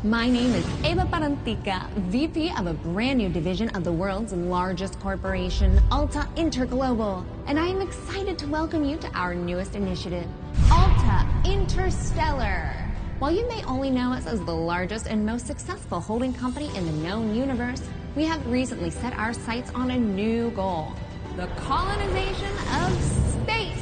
My name is Eva Parantica, VP of a brand new division of the world's largest corporation, Alta Interglobal, and I am excited to welcome you to our newest initiative, Alta Interstellar. While you may only know us as the largest and most successful holding company in the known universe, we have recently set our sights on a new goal, the colonization of space.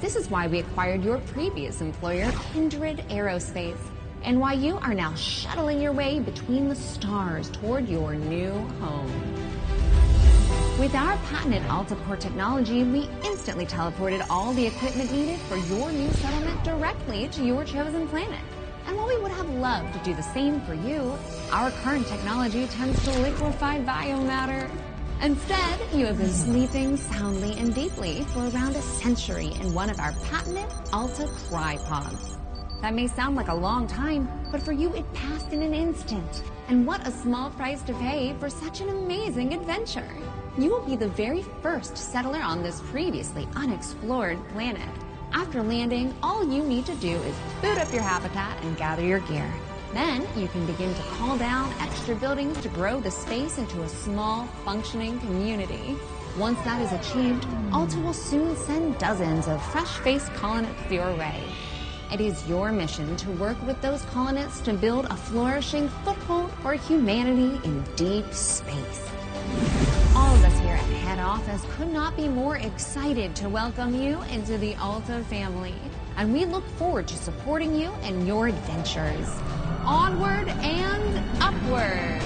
This is why we acquired your previous employer, Kindred Aerospace, and why you are now shuttling your way between the stars toward your new home. With our patented AltaPort technology, we instantly teleported all the equipment needed for your new settlement directly to your chosen planet. And while we would have loved to do the same for you, our current technology tends to liquefy biomatter. Instead, you have been sleeping soundly and deeply for around a century in one of our patented Alta Crypods. That may sound like a long time, but for you it passed in an instant. And what a small price to pay for such an amazing adventure. You will be the very first settler on this previously unexplored planet. After landing, all you need to do is boot up your habitat and gather your gear. Then you can begin to call down extra buildings to grow the space into a small, functioning community. Once that is achieved, Alta will soon send dozens of fresh-faced colonists your way. It is your mission to work with those colonists to build a flourishing foothold for humanity in deep space. All of us here at Head Office could not be more excited to welcome you into the Alta family, and we look forward to supporting you in your adventures. Onward and upward!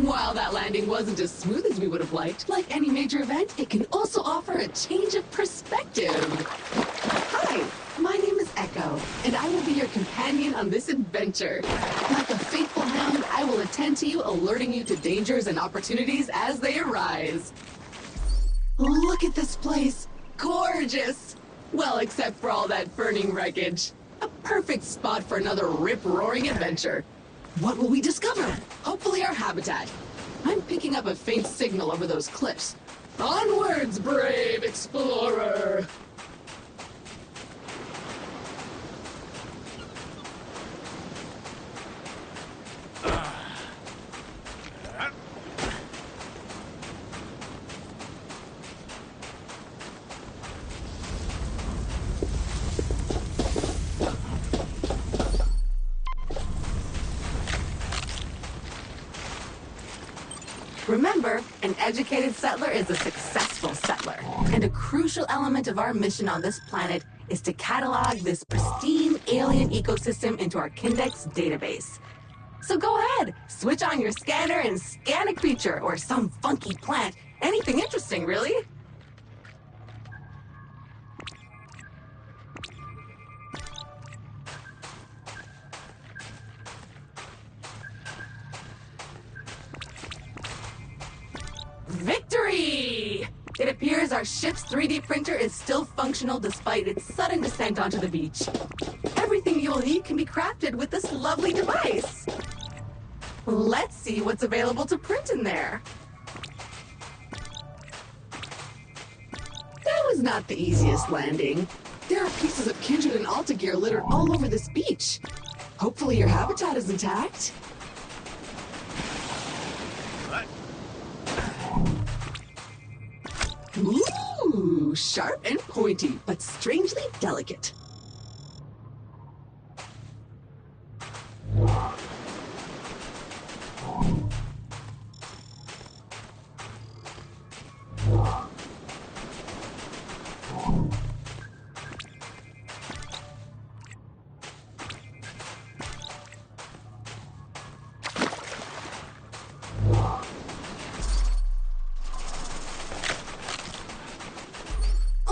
While that landing wasn't as smooth as we would have liked, like any major event, it can also offer a change of perspective. Hi, my name is Echo, and I will be your companion on this adventure. Like a faithful hound, I will attend to you, alerting you to dangers and opportunities as they arise. Look at this place. Gorgeous! Well, except for all that burning wreckage. A perfect spot for another rip-roaring adventure. What will we discover? Hopefully our habitat. I'm picking up a faint signal over those cliffs. Onwards, brave explorer! Remember, an educated settler is a successful settler, and a crucial element of our mission on this planet is to catalog this pristine alien ecosystem into our Kindex database. So go ahead, switch on your scanner and scan a creature or some funky plant. Anything interesting, really. Victory! It appears our ship's 3D printer is still functional despite its sudden descent onto the beach. Everything you'll need can be crafted with this lovely device. Let's see what's available to print in there. That was not the easiest landing. There are pieces of Kindred and Alta gear littered all over this beach. Hopefully your habitat is intact. sharp and pointy, but strangely delicate.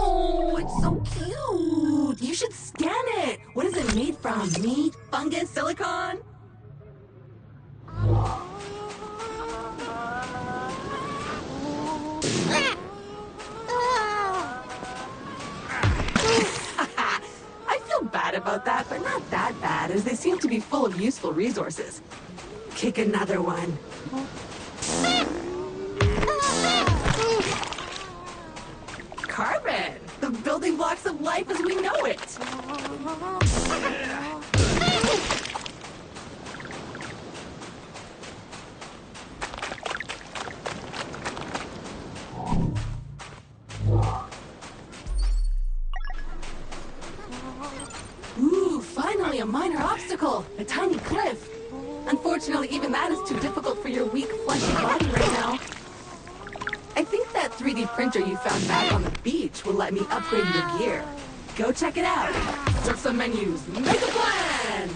Oh, it's so cute. You should scan it. What is it made from? Meat? Fungus? Silicone? I feel bad about that, but not that bad, as they seem to be full of useful resources. Kick another one. Carbon! The building blocks of life as we know it! Ooh, finally a minor obstacle! A tiny cliff! Unfortunately, even that is too difficult for your weak, fleshy body right now. I think that 3D printer you found back on the beach will let me upgrade your gear. Go check it out. Surf some menus. Make a plan!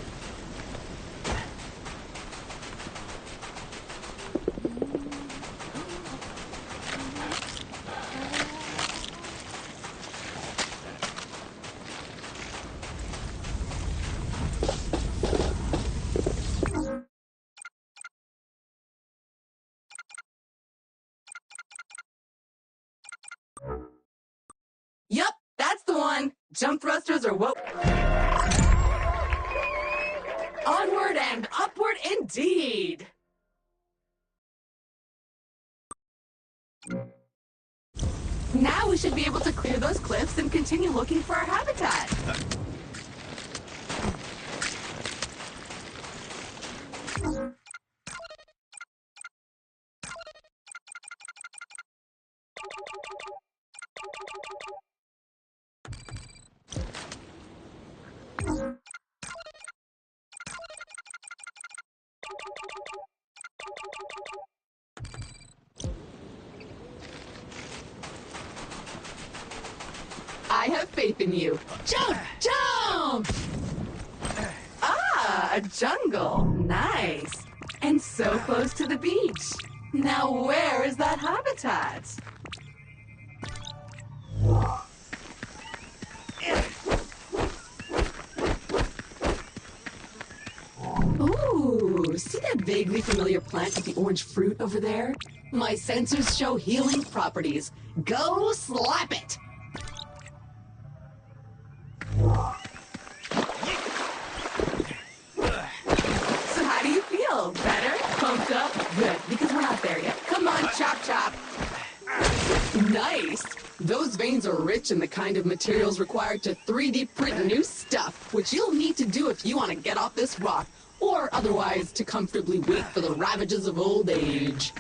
Yup, that's the one. Jump thrusters are what... Onward and upward indeed! Now we should be able to clear those cliffs and continue looking for our habitat. I have faith in you. Jump! Jump! Ah, a jungle. Nice. And so close to the beach. Now where is that habitat? Ooh, see that vaguely familiar plant with the orange fruit over there? My sensors show healing properties. Go slap it! So how do you feel? Better? Pumped up? Good, because we're not there yet. Come on, chop chop! Nice! Those veins are rich in the kind of materials required to 3D print new stuff, which you'll need to do if you want to get off this rock, or otherwise to comfortably wait for the ravages of old age.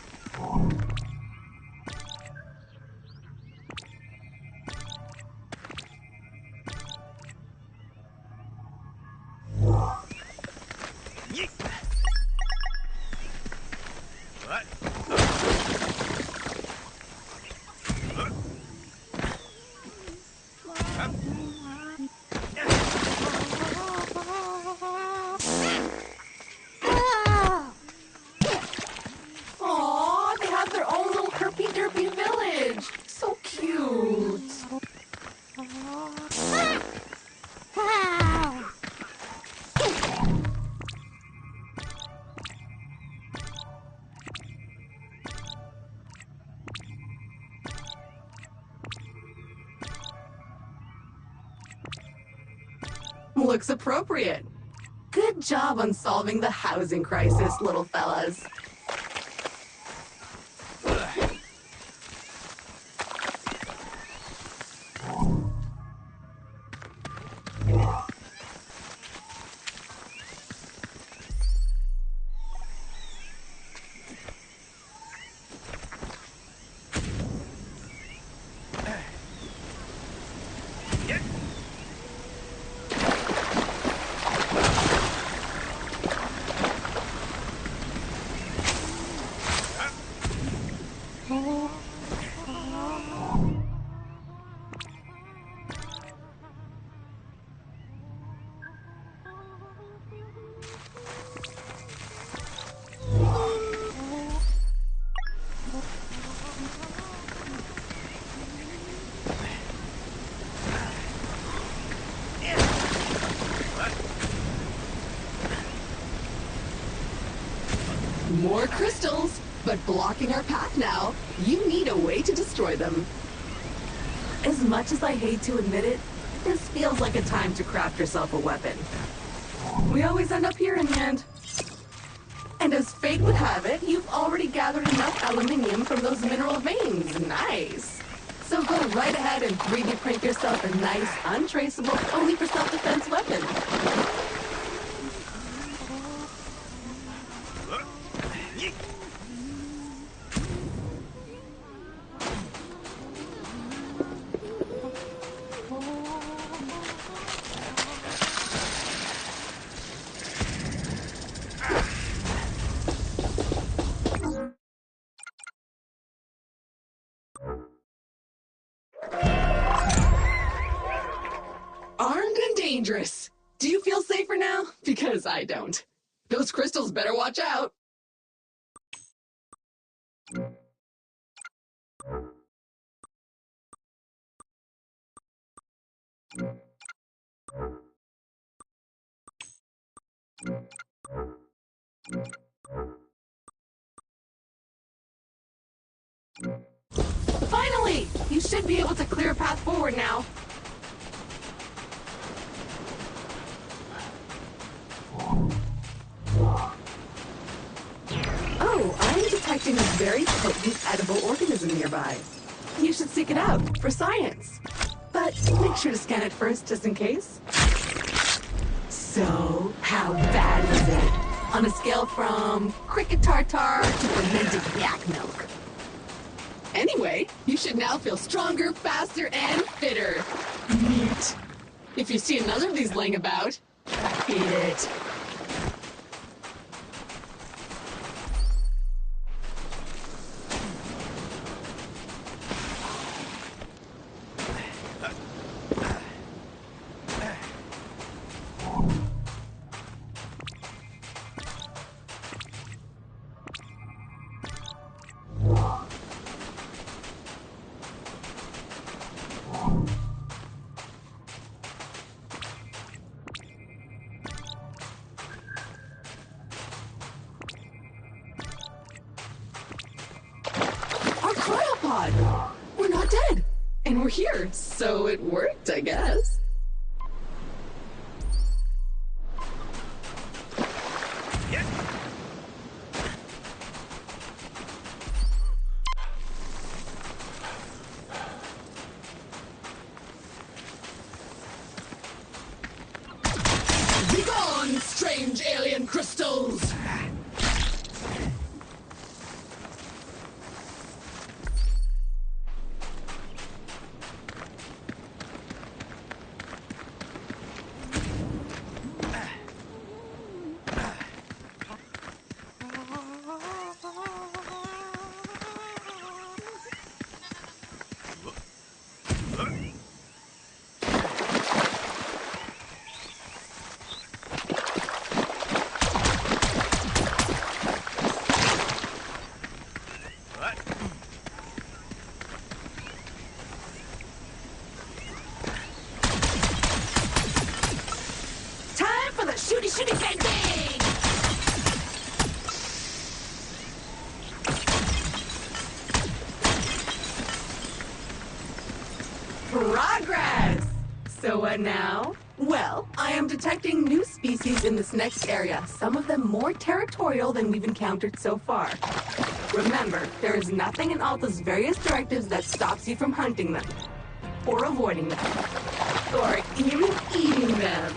Aw, they have their own little herpy-derpy village. So cute. Looks appropriate. Good job on solving the housing crisis, little fellas. More crystals, but blocking our path now. You need a way to destroy them. As much as I hate to admit it, this feels like a time to craft yourself a weapon. We always end up here in the end. And as fate would have it, you've already gathered enough aluminium from those mineral veins. Nice. So go right ahead and 3D print yourself a nice, untraceable, only for self-defense weapon. Armed and dangerous. Do you feel safer now? Because I don't. Those crystals better watch out. Finally! You should be able to clear a path forward now. Oh, I'm detecting a very potent edible organism nearby. You should seek it out for science. But make sure to scan it first, just in case. So, how bad was it? On a scale from cricket tartar to fermented yak milk. Anyway, you should now feel stronger, faster, and fitter. Neat. If you see another of these laying about, eat it. We're not dead. And we're here, so it worked, I guess. Be gone, strange alien crystals! Shooty, bang, bang! Progress! So what now? Well, I am detecting new species in this next area, some of them more territorial than we've encountered so far. Remember, there is nothing in Alta's various directives that stops you from hunting them, or avoiding them, or even eating them.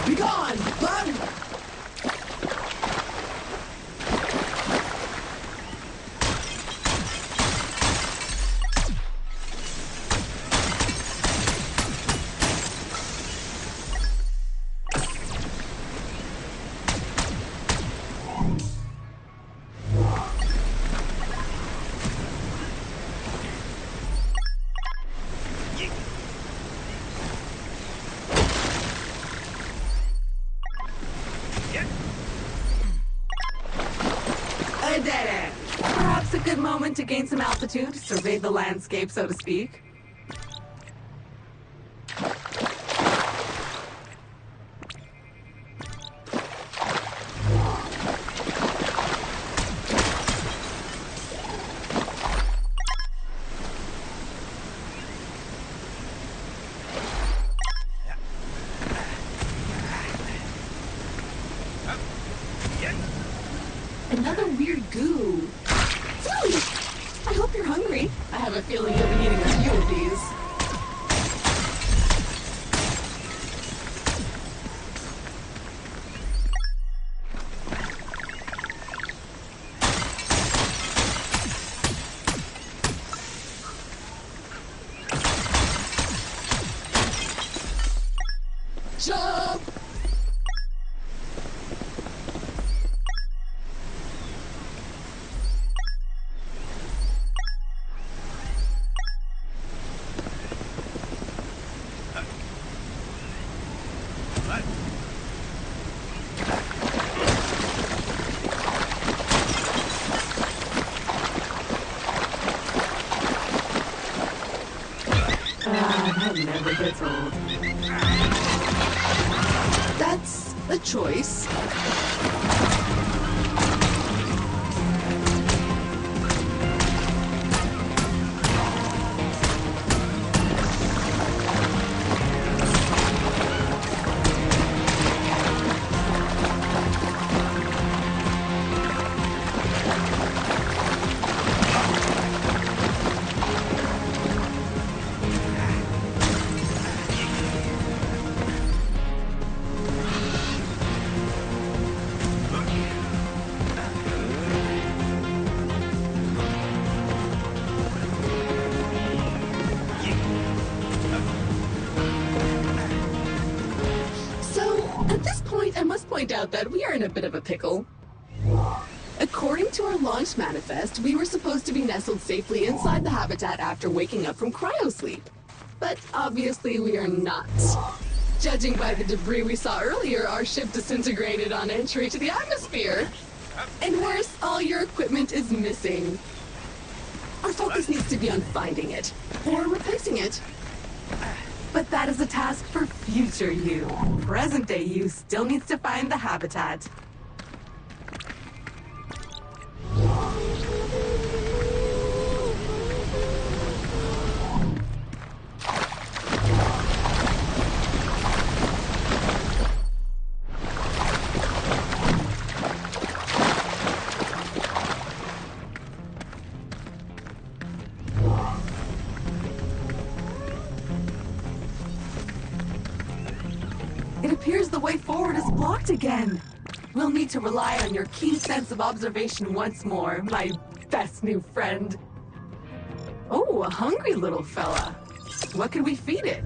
Be gone, bud! Dead end. Perhaps a good moment to gain some altitude, survey the landscape, so to speak. Jump! That never gets old. That's a choice. At this point, I must point out that we are in a bit of a pickle. According to our launch manifest, we were supposed to be nestled safely inside the habitat after waking up from cryosleep. But obviously we are not. Judging by the debris we saw earlier, our ship disintegrated on entry to the atmosphere. And worse, all your equipment is missing. Our focus needs to be on finding it, or replacing it. But that is a task for future you. Present day you still needs to find the habitat. It appears the way forward is blocked again. We'll need to rely on your keen sense of observation once more, my best new friend. Oh, a hungry little fella. What could we feed it?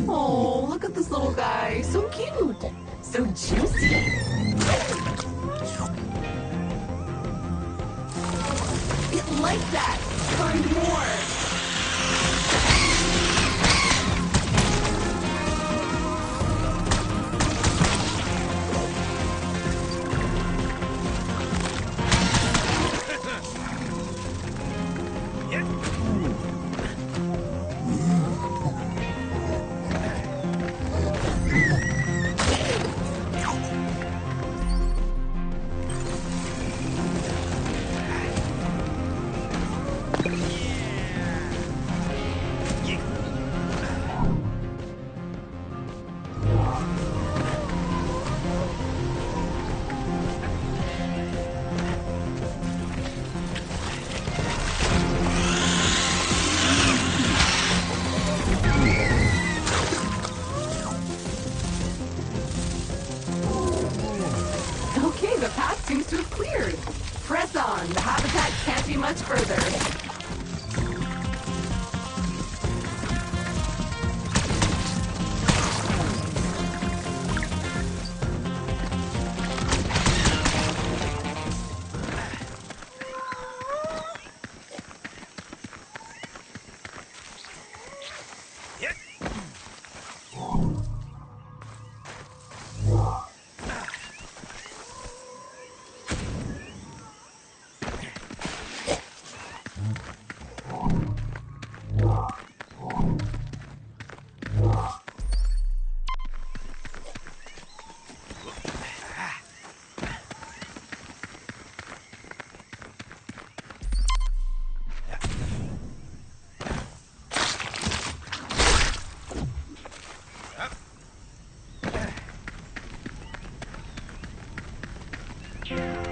Oh, look at this little guy. So cute. So juicy. It likes that. Find more. The path seems to have cleared. Press on. The habitat can't be much further.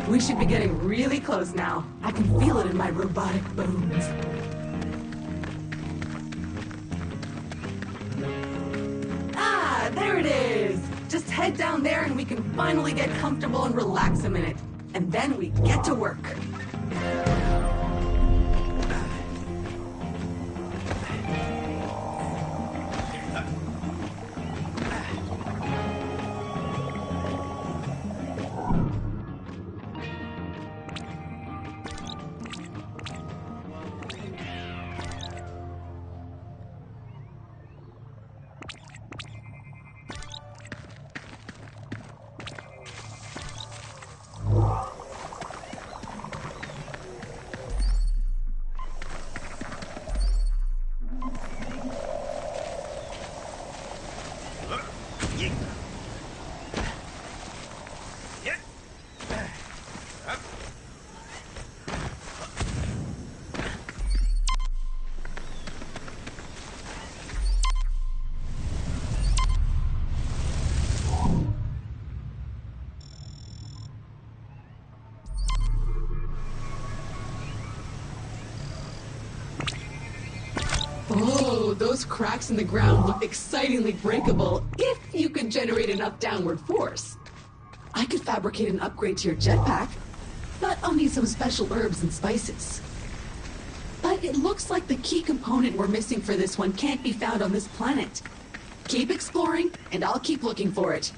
We should be getting really close now. I can feel it in my robotic bones. Ah, there it is! Just head down there and we can finally get comfortable and relax a minute. And then we get to work. those cracks in the ground look excitingly breakable if you could generate enough downward force. I could fabricate an upgrade to your jetpack, but I'll need some special herbs and spices. But it looks like the key component we're missing for this one can't be found on this planet. Keep exploring, and I'll keep looking for it.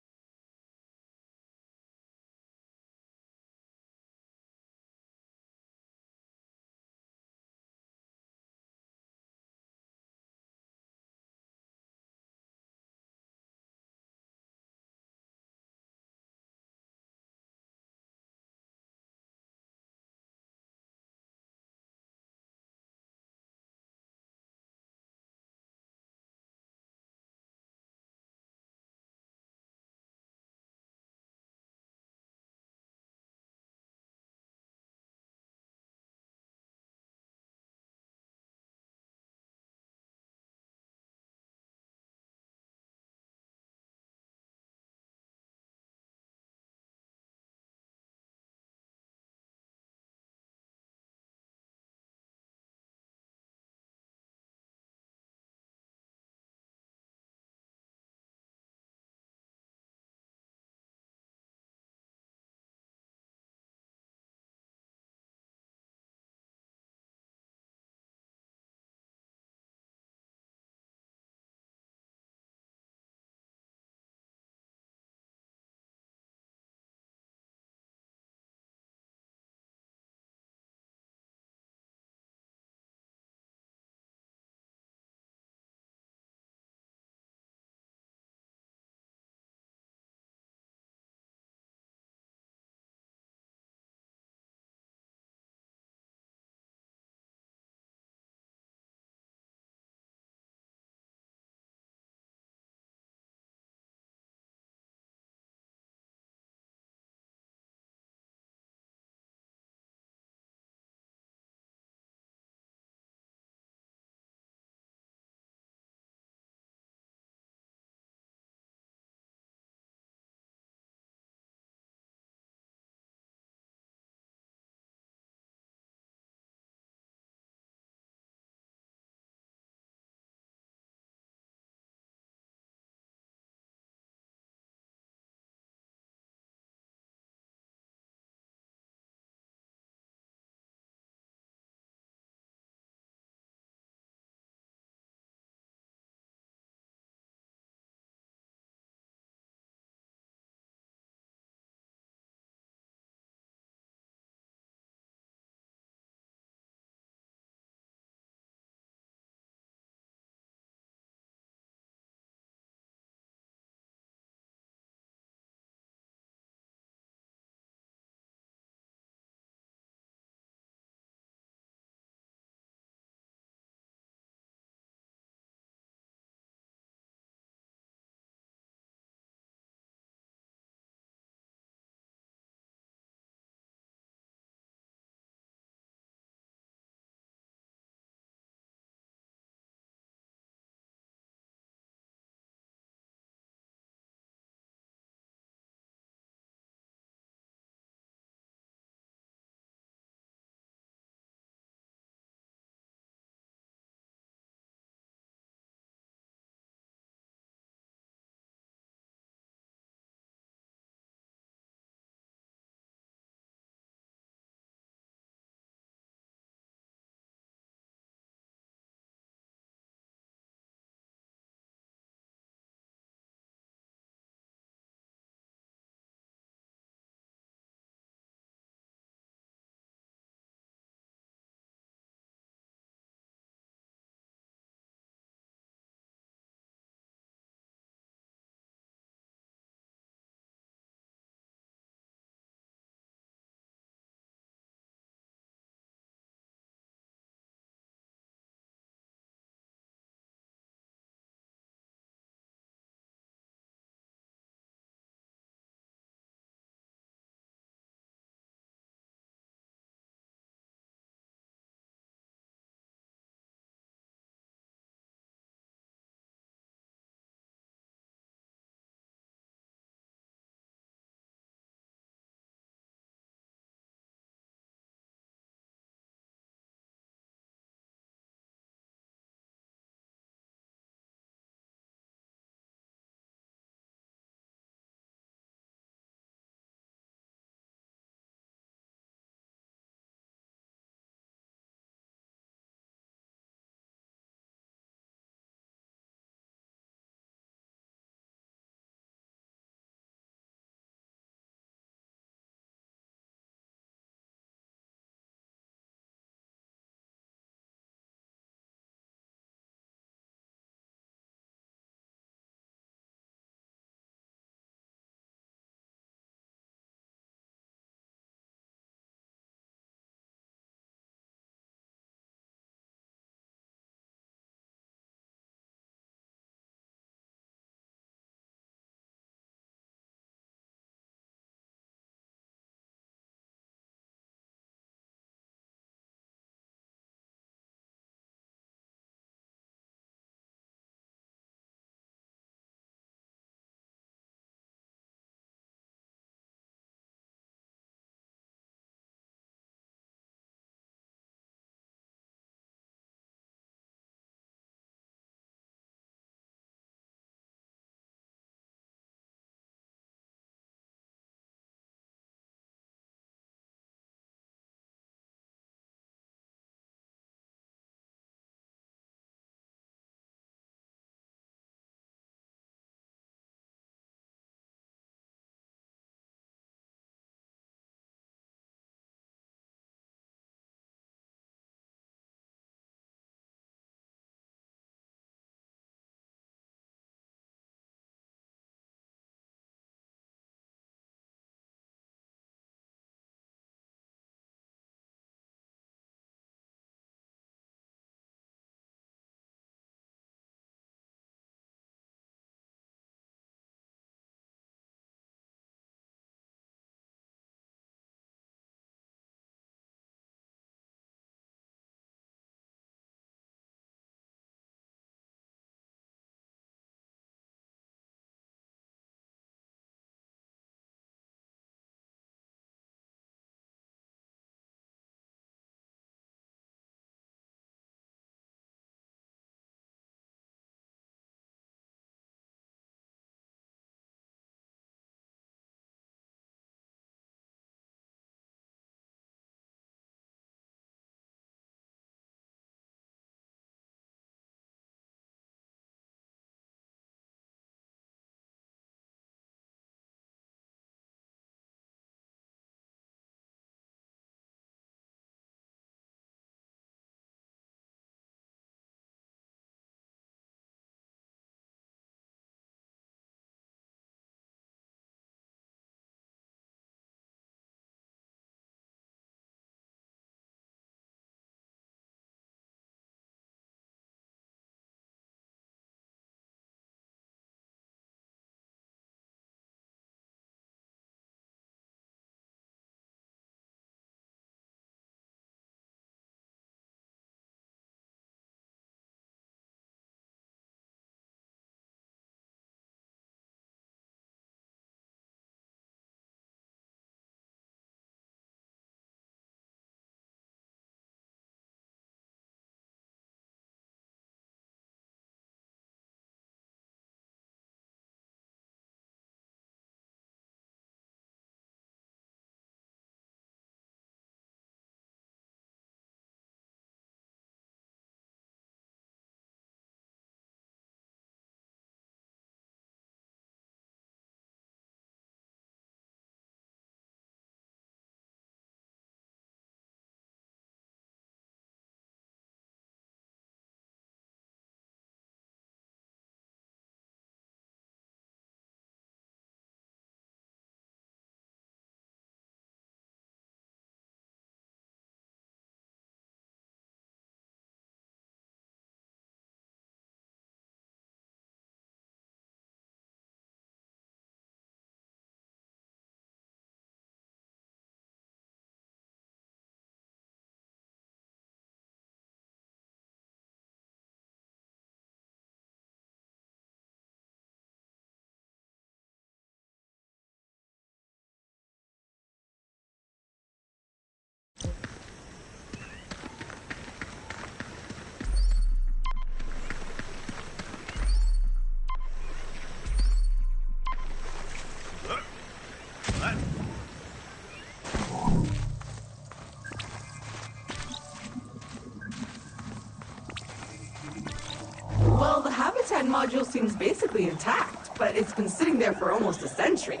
module seems basically intact, but it's been sitting there for almost a century.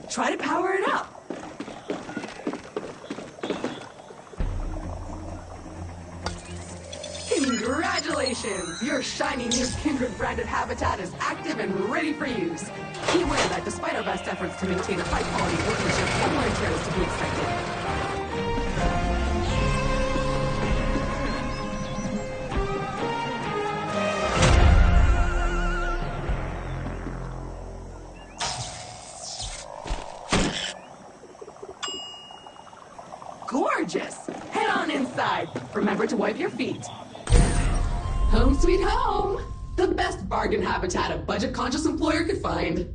Try to power it up. Congratulations! Your shiny new Kindred-branded habitat is active and ready for use. Be aware that despite our best efforts to maintain a high-quality workmanship, some wear and tear is to be expected. Gorgeous! Head on inside. Remember to wipe your feet. Home sweet home! The best bargain habitat a budget-conscious employer could find.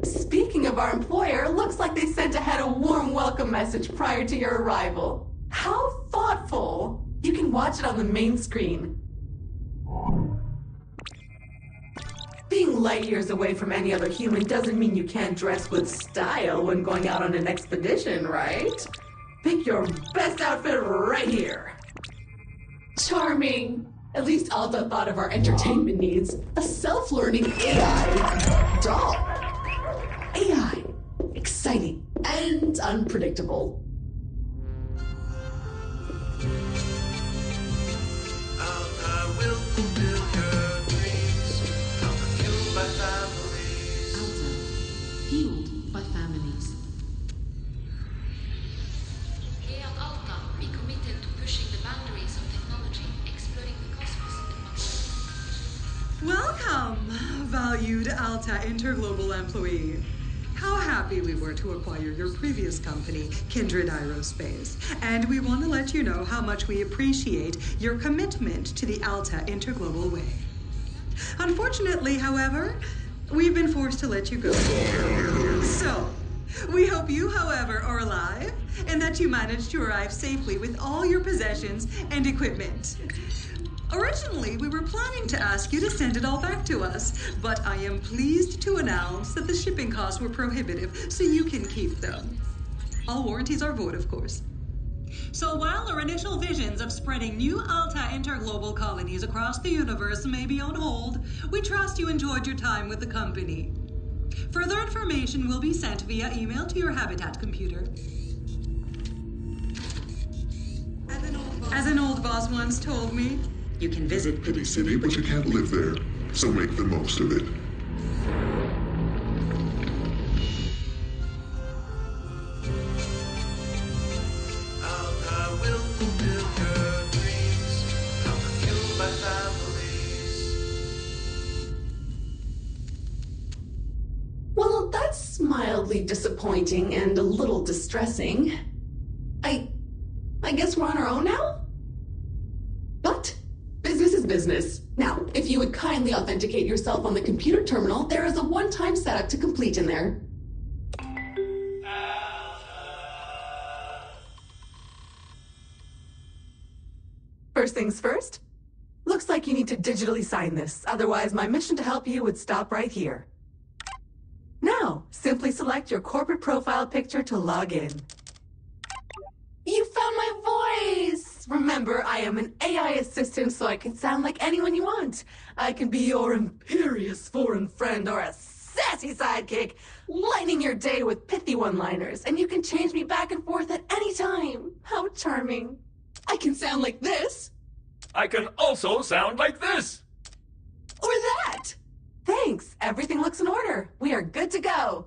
Speaking of our employer, looks like they sent ahead a warm welcome message prior to your arrival. How thoughtful! You can watch it on the main screen. Being light years away from any other human doesn't mean you can't dress with style when going out on an expedition, right? Pick your best outfit right here. Charming. At least Alta thought of our entertainment needs. A self-learning AI doll. AI. Exciting and unpredictable. Alta will fulfill your dreams. Alta fueled by families. Alta. Fueled by families. Here at Alta, we committed to pushing the boundaries of technology, exploring the cosmos and Welcome, valued Alta Interglobal employee. How happy we were to acquire your previous company, Kindred Aerospace. And we want to let you know how much we appreciate your commitment to the Alta Interglobal way. Unfortunately, however, we've been forced to let you go. So, we hope you, however, are alive and that you managed to arrive safely with all your possessions and equipment. Originally, we were planning to ask you to send it all back to us, but I am pleased to announce that the shipping costs were prohibitive, so you can keep them. All warranties are void, of course. So while our initial visions of spreading new Alta interglobal colonies across the universe may be on hold, we trust you enjoyed your time with the company. Further information will be sent via email to your Habitat computer. As an old boss once told me, you can visit Pity City, but you can't live there, so make the most of it. Alta will fulfill your dreams. Alta fueled by families. Well, that's mildly disappointing and a little distressing. I guess we're on our own now? But business is business. Now, if you would kindly authenticate yourself on the computer terminal, there is a one-time setup to complete in there. First things first, looks like you need to digitally sign this. Otherwise, my mission to help you would stop right here. Now, simply select your corporate profile picture to log in. You found my voice! Remember, I am an AI assistant, so I can sound like anyone you want. I can be your imperious foreign friend or a sassy sidekick, lightening your day with pithy one-liners, and you can change me back and forth at any time. How charming. I can sound like this. I can also sound like this. Or that. Thanks. Everything looks in order. We are good to go.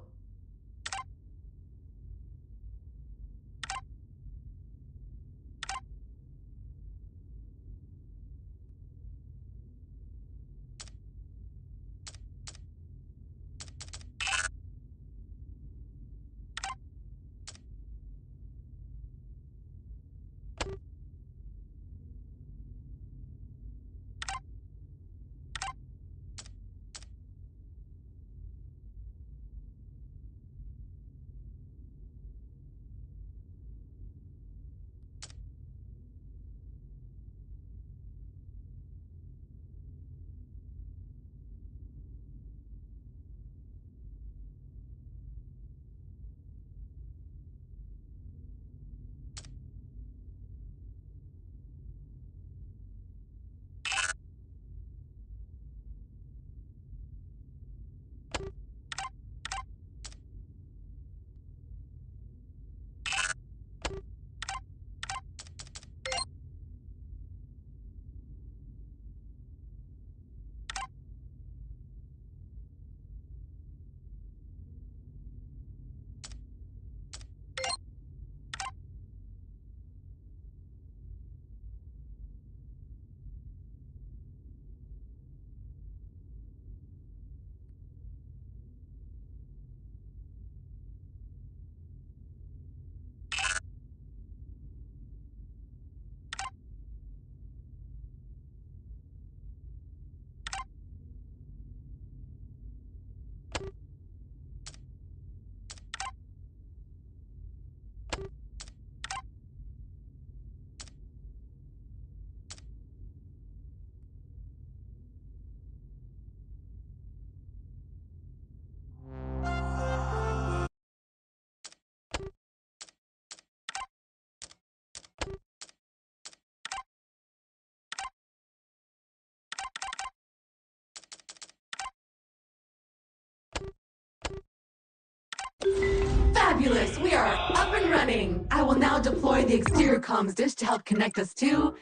Fabulous! We are up and running! I will now deploy the exterior comms dish to help connect us to...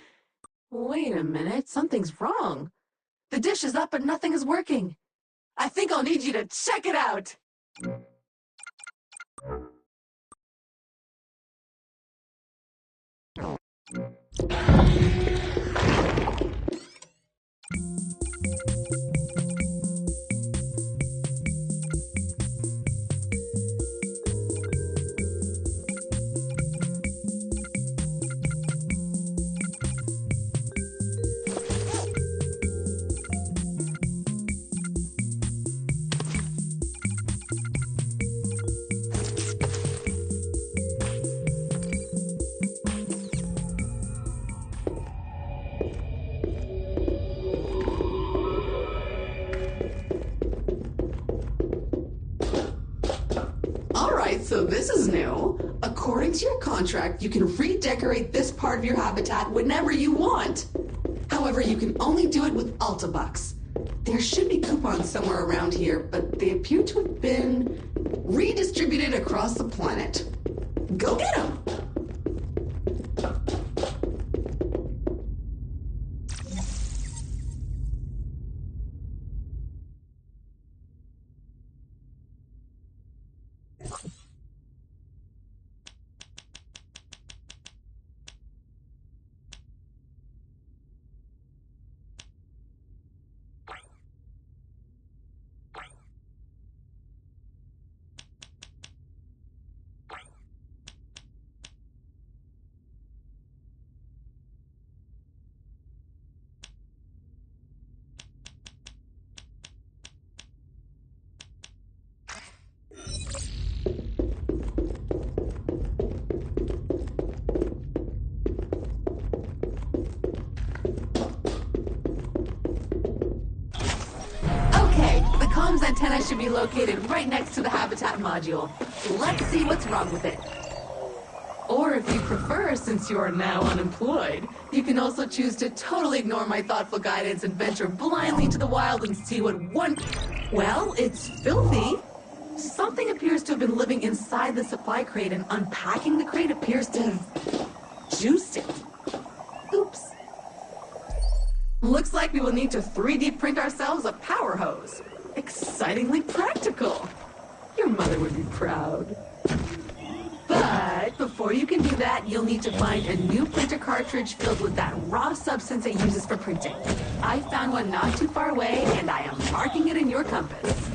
Wait a minute, something's wrong. The dish is up but nothing is working. I think I'll need you to check it out! So this is new. According to your contract, you can redecorate this part of your habitat whenever you want. However, you can only do it with Altabucks. There should be coupons somewhere around here, but they appear to have been redistributed across the planet. Go get them! Antenna should be located right next to the habitat module. Let's see what's wrong with it. Or if you prefer, since you are now unemployed, you can also choose to totally ignore my thoughtful guidance and venture blindly into the wild and see what one... Well, it's filthy. Something appears to have been living inside the supply crate, and unpacking the crate appears to have juiced it. Oops. Looks like we will need to 3D print ourselves a power hose. Excitingly practical. Your mother would be proud. But before you can do that, you'll need to find a new printer cartridge filled with that raw substance it uses for printing. I found one not too far away, and I am marking it in your compass.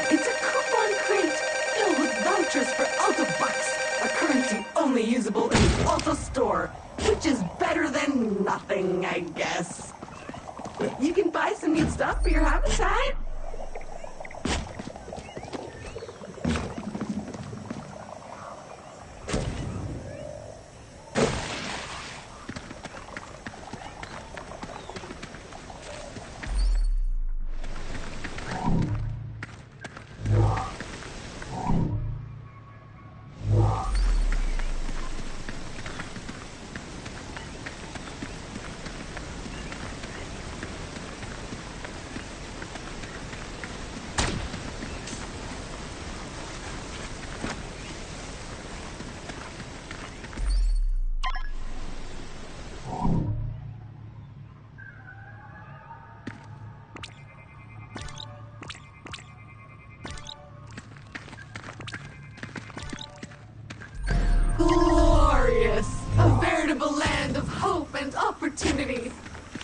It's a coupon crate filled with vouchers for Altabucks, a currency only usable in the Alta store, which is better than nothing, I guess. You can buy some neat stuff for your habitat. Glorious! A veritable land of hope and opportunity.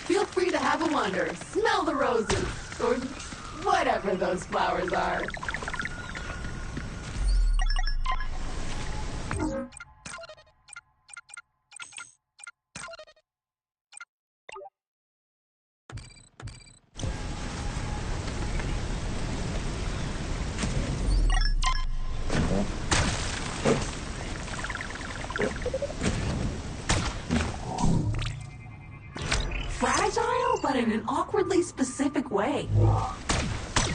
Feel free to have a wander, smell the roses, or whatever those flowers are. Fragile, but in an awkwardly specific way.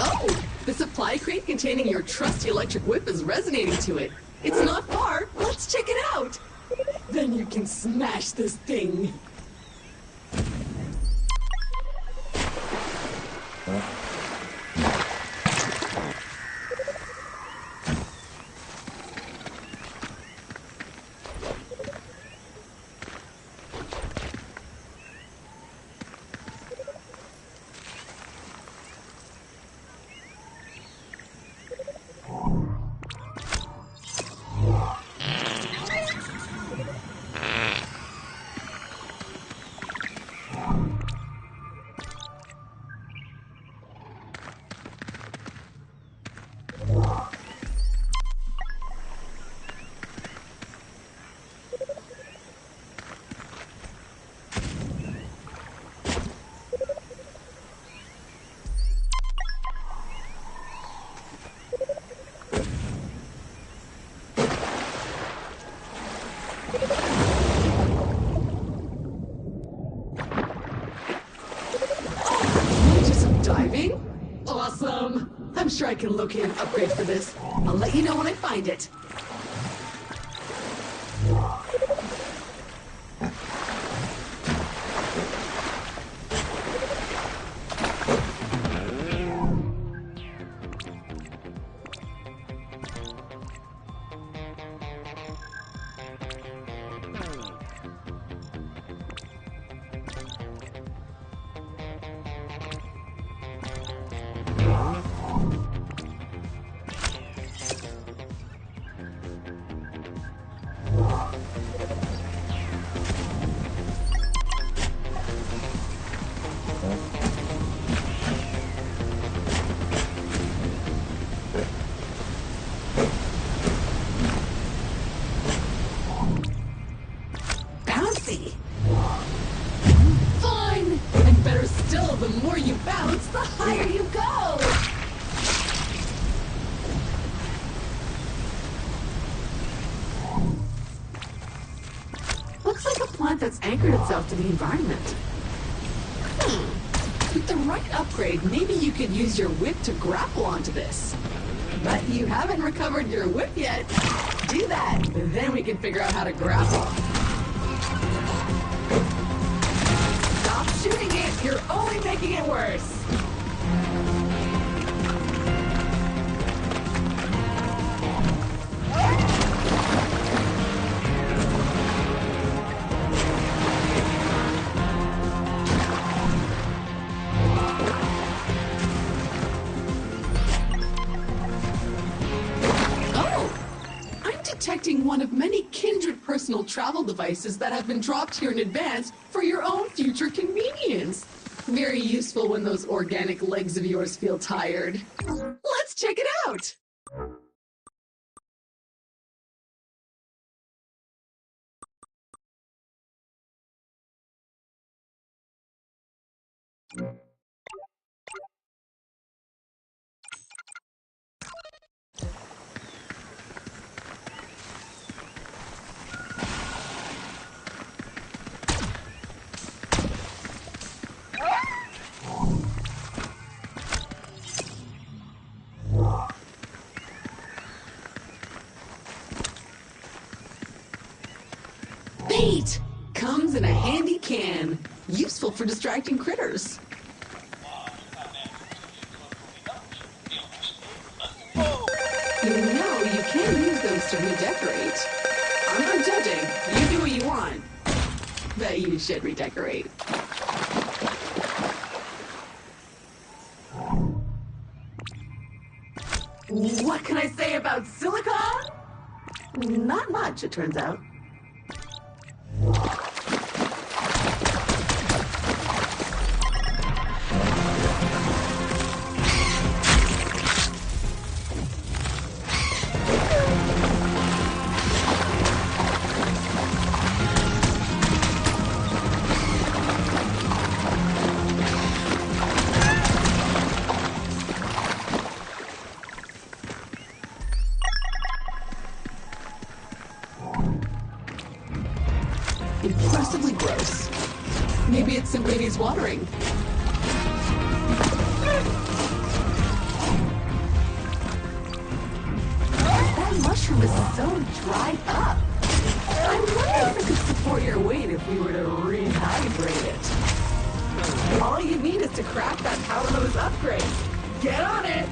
Oh, the supply crate containing your trusty electric whip is resonating to it. It's not far. Let's check it out. Then you can smash this thing. can locate an upgrade for this. I'll let you know when I find it. Bouncy! Fine! And better still, the more you bounce, the higher you go! Looks like a plant that's anchored itself to the environment. With the right upgrade, maybe you could use your whip to grapple onto this. But you haven't recovered your whip yet. Do that, then we can figure out how to grapple. Stop shooting it! You're only making it worse! Detecting one of many Kindred personal travel devices that have been dropped here in advance for your own future convenience. Very useful when those organic legs of yours feel tired. Let's check it out! Bait! Comes in a handy can. Useful for distracting critters. You know, you can use those to redecorate. I'm not judging. You do what you want. Bet you should redecorate. What can I say about silicon? Not much, it turns out. Impressively gross. Maybe it simply needs watering. That mushroom is so dried up. I wonder if it could support your weight if we were to rehydrate it. All you need is to craft that power hose upgrade. Get on it!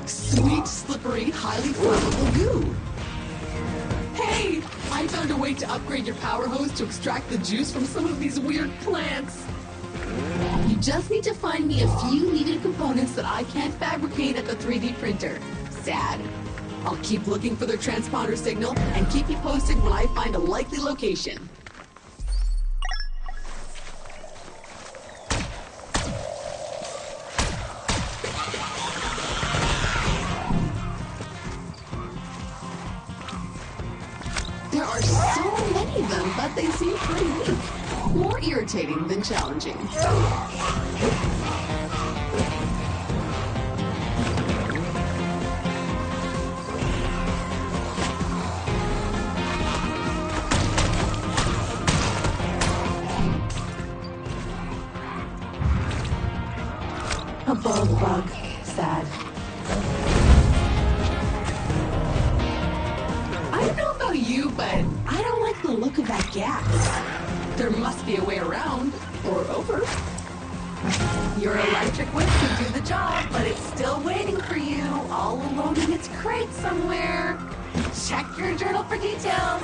Sweet, slippery, highly flammable goo. Hey! I found a way to upgrade your power hose to extract the juice from some of these weird plants. You just need to find me a few needed components that I can't fabricate at the 3D printer. Sad. I'll keep looking for their transponder signal and keep you posted when I find a likely location. but they seem pretty weak. More irritating than challenging. A bug. Sad. I don't know about you, but I don't like the look of that gas. There must be a way around, or over. Your electric whip can do the job, but it's still waiting for you, all alone in its crate somewhere. Check your journal for details.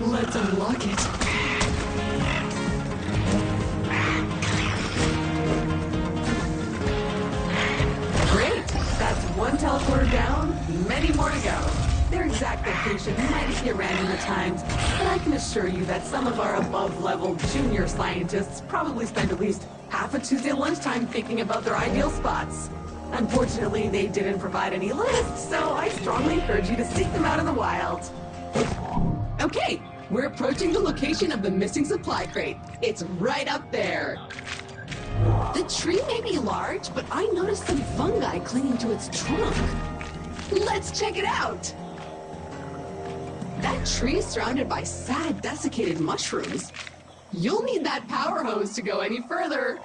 Let's unlock it. Great! That's one teleporter down, many more to go. Their exact location might be random at times, but I can assure you that some of our above-level junior scientists probably spend at least half a Tuesday lunchtime thinking about their ideal spots. Unfortunately, they didn't provide any lists, so I strongly encourage you to seek them out in the wild. Okay, we're approaching the location of the missing supply crate. It's right up there. The tree may be large, but I noticed some fungi clinging to its trunk. Let's check it out. That tree is surrounded by sad, desiccated mushrooms. You'll need that power hose to go any further.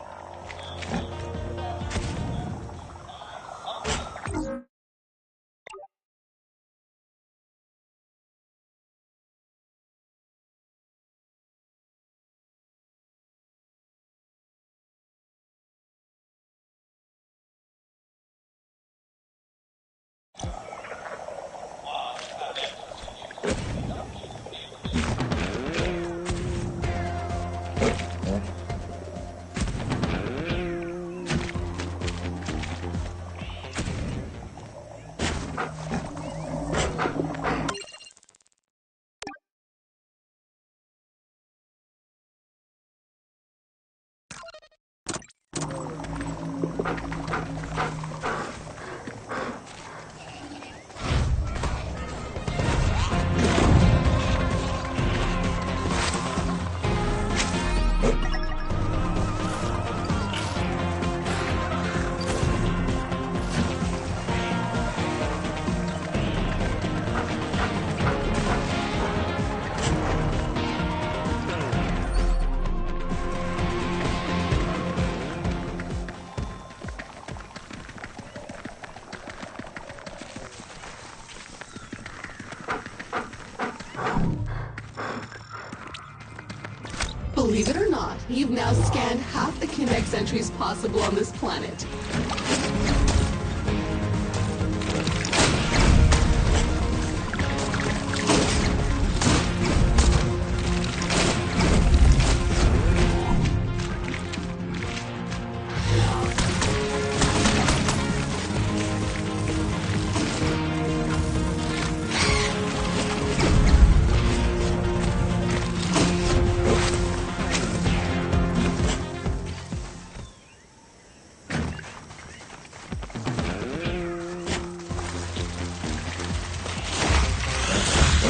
Believe it or not, you've now scanned half the Kindex entries possible on this planet.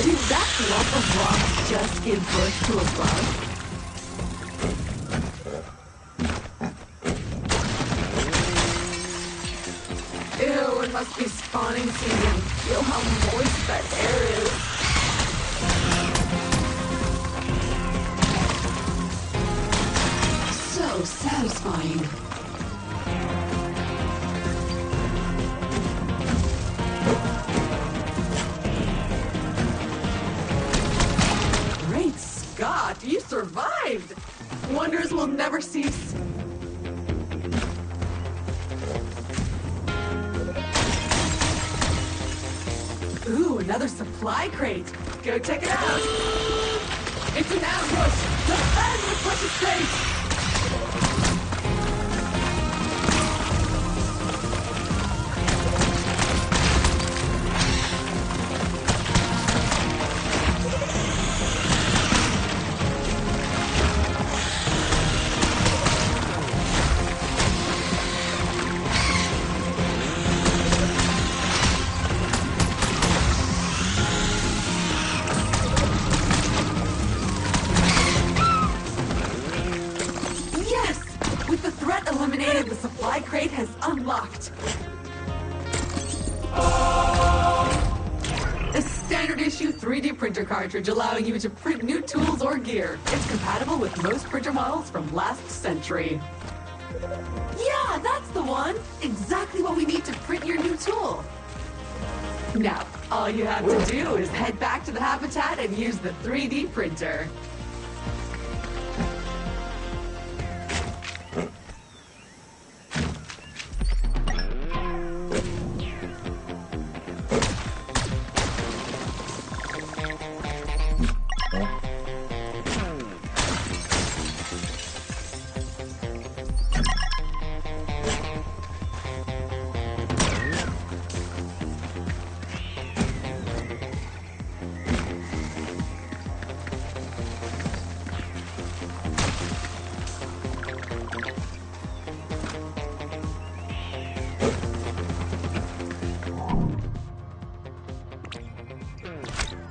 Did that lump of rock just give birth to a bug? Ew, it must be spawning season. Feel how moist that air is. So satisfying. Scott! shot! You survived! Wonders will never cease. Ooh, another supply crate. Go check it out. It's an ambush. Defend the precious crate. The supply crate has unlocked. A standard issue 3D printer cartridge allowing you to print new tools or gear. It's compatible with most printer models from last century. Yeah, that's the one! Exactly what we need to print your new tool. Now, all you have to do is head back to the habitat and use the 3D printer.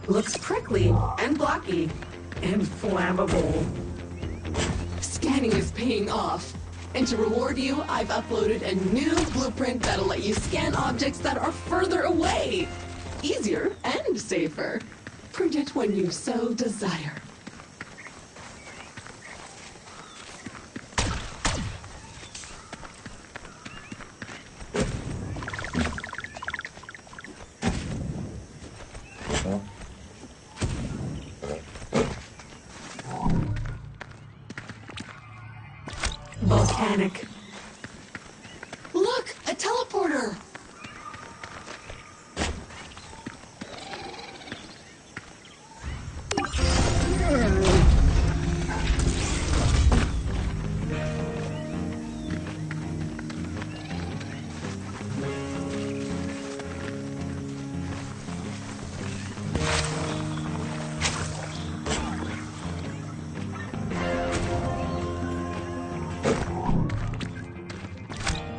Looks prickly and blocky and flammable. Scanning is paying off. And to reward you, I've uploaded a new blueprint that'll let you scan objects that are further away. Easier and safer. Print it when you so desire. Volcanic. Look, a teleporter!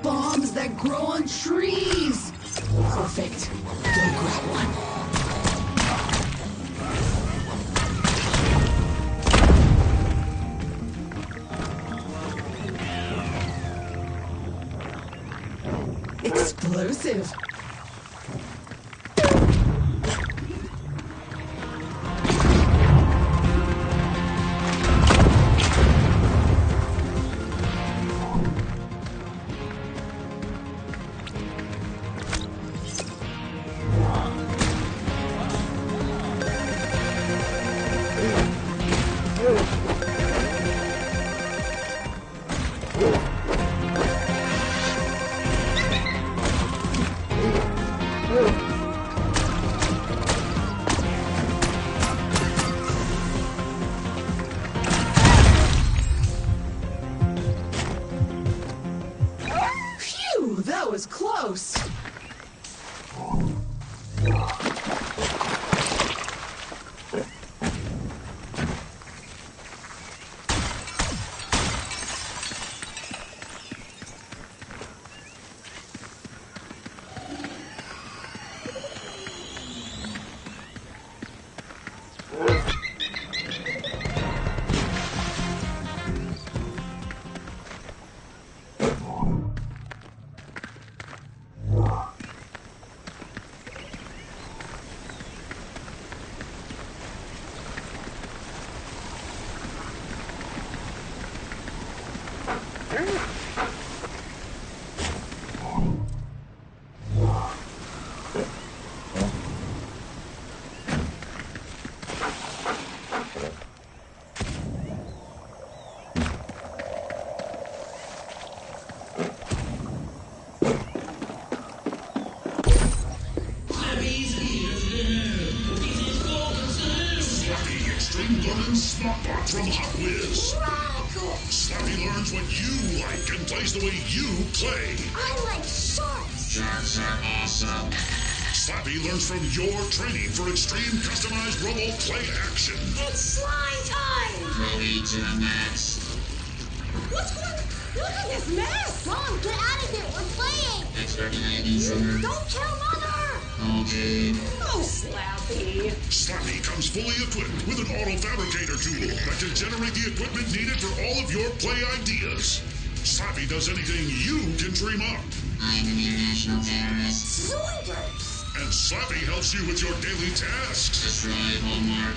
Bombs that grow on trees! Perfect. Go grab one. Explosive. Phew, that was close. SmartBot from Hot Whiz. Slappy learns what you like and plays the way you play. I like sharks. Sharks are awesome. Slappy learns from your training for extreme customized robo play action. It's slime time. Roby to the max. What's going on? Look at this mess. Mom, get out of here. We're playing. Exterminating center. Don't kill Mother. Okay. Oh, Slappy. Slappy comes fully equipped with an auto fabricator tool that can generate the equipment needed for all of your play ideas. Slappy does anything you can dream up. I'm an international terrorist. Zoiders. And Slappy helps you with your daily tasks. Destroy homework.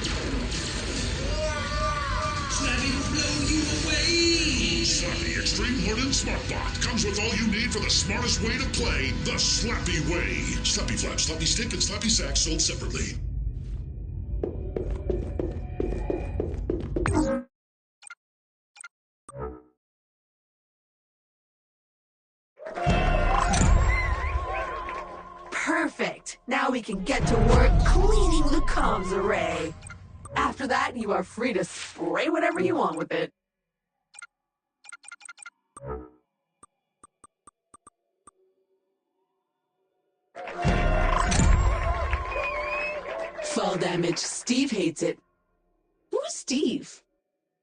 Slappy will blow you away. Slappy Extreme Hardened SmartBot comes with all you need for the smartest way to play the Slappy way. Slappy Flap, Slappy Stick, and Slappy Sack sold separately. Perfect. Now we can get to work cleaning the comms array. After that, you are free to spray whatever you want with it. Fall damage. Steve hates it. Who's Steve?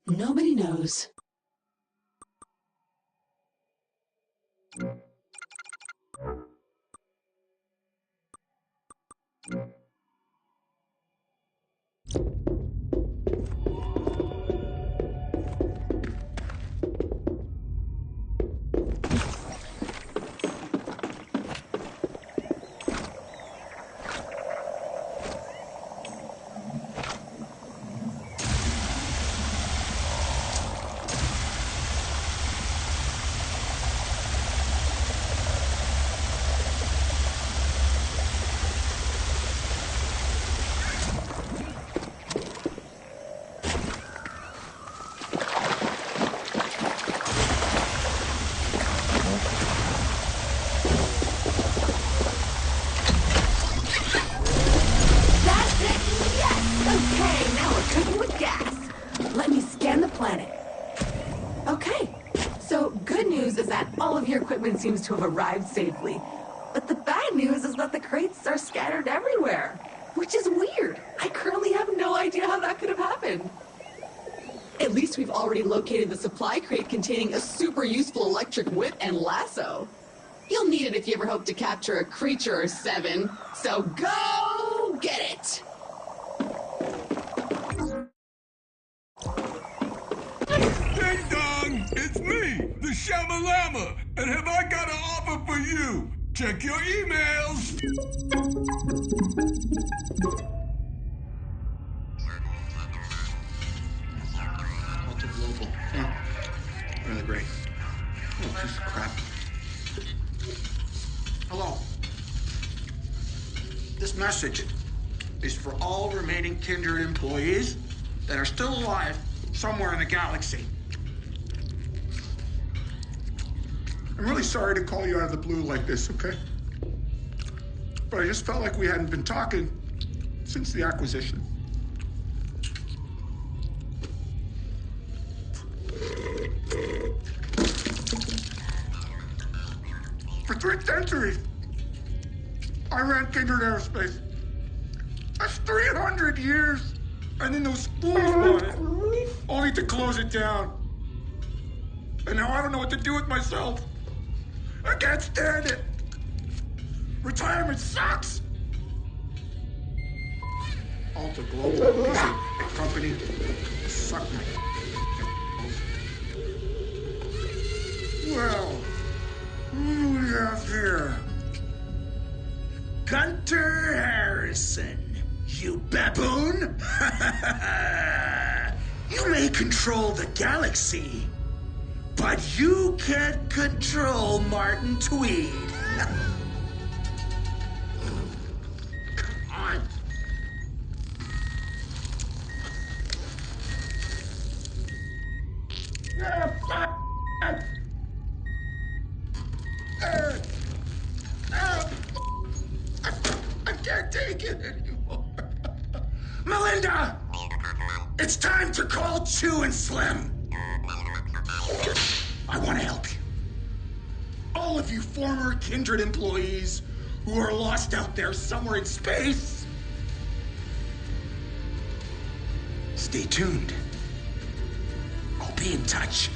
Nobody knows. Seems to have arrived safely. But the bad news is that the crates are scattered everywhere, which is weird. I currently have no idea how that could have happened. At least we've already located the supply crate containing a super useful electric whip and lasso. You'll need it if you ever hope to capture a creature or 7. So go get it! Ding dong! It's me, the Shamalama! And have I got an offer for you? Check your emails! Multi-global. Yeah. Really great. Oh, piece of crap. Hello. This message is for all remaining Kindred employees that are still alive somewhere in the galaxy. I'm really sorry to call you out of the blue like this, okay? But I just felt like we hadn't been talking since the acquisition. For 3 centuries, I ran Kindred Aerospace. That's 300 years! And then those fools bought it, only to close it down. And now I don't know what to do with myself. I can't stand it. Retirement sucks. Alta Global is a company. Suck me. Well, who do we have here? Gunter Harrison, you baboon! You may control the galaxy, but you can't control Martin Tweed. Come on. I can't take it anymore. Melinda! It's time to to call Chew and Slim. I want to help you. All of you former Kindred employees who are lost out there somewhere in space. Stay tuned. I'll be in touch.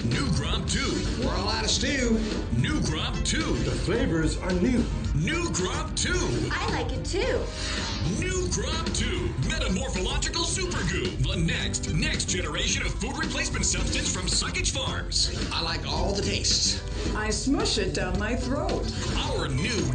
New Gromp 2. We're all out of stew. New Gromp 2. The flavors are new. New Gromp 2. I like it too. New Gromp 2. Metamorphological Super Goo. The next generation of food replacement substance from Suckage Farms. I like all the tastes. I smush it down my throat. Our new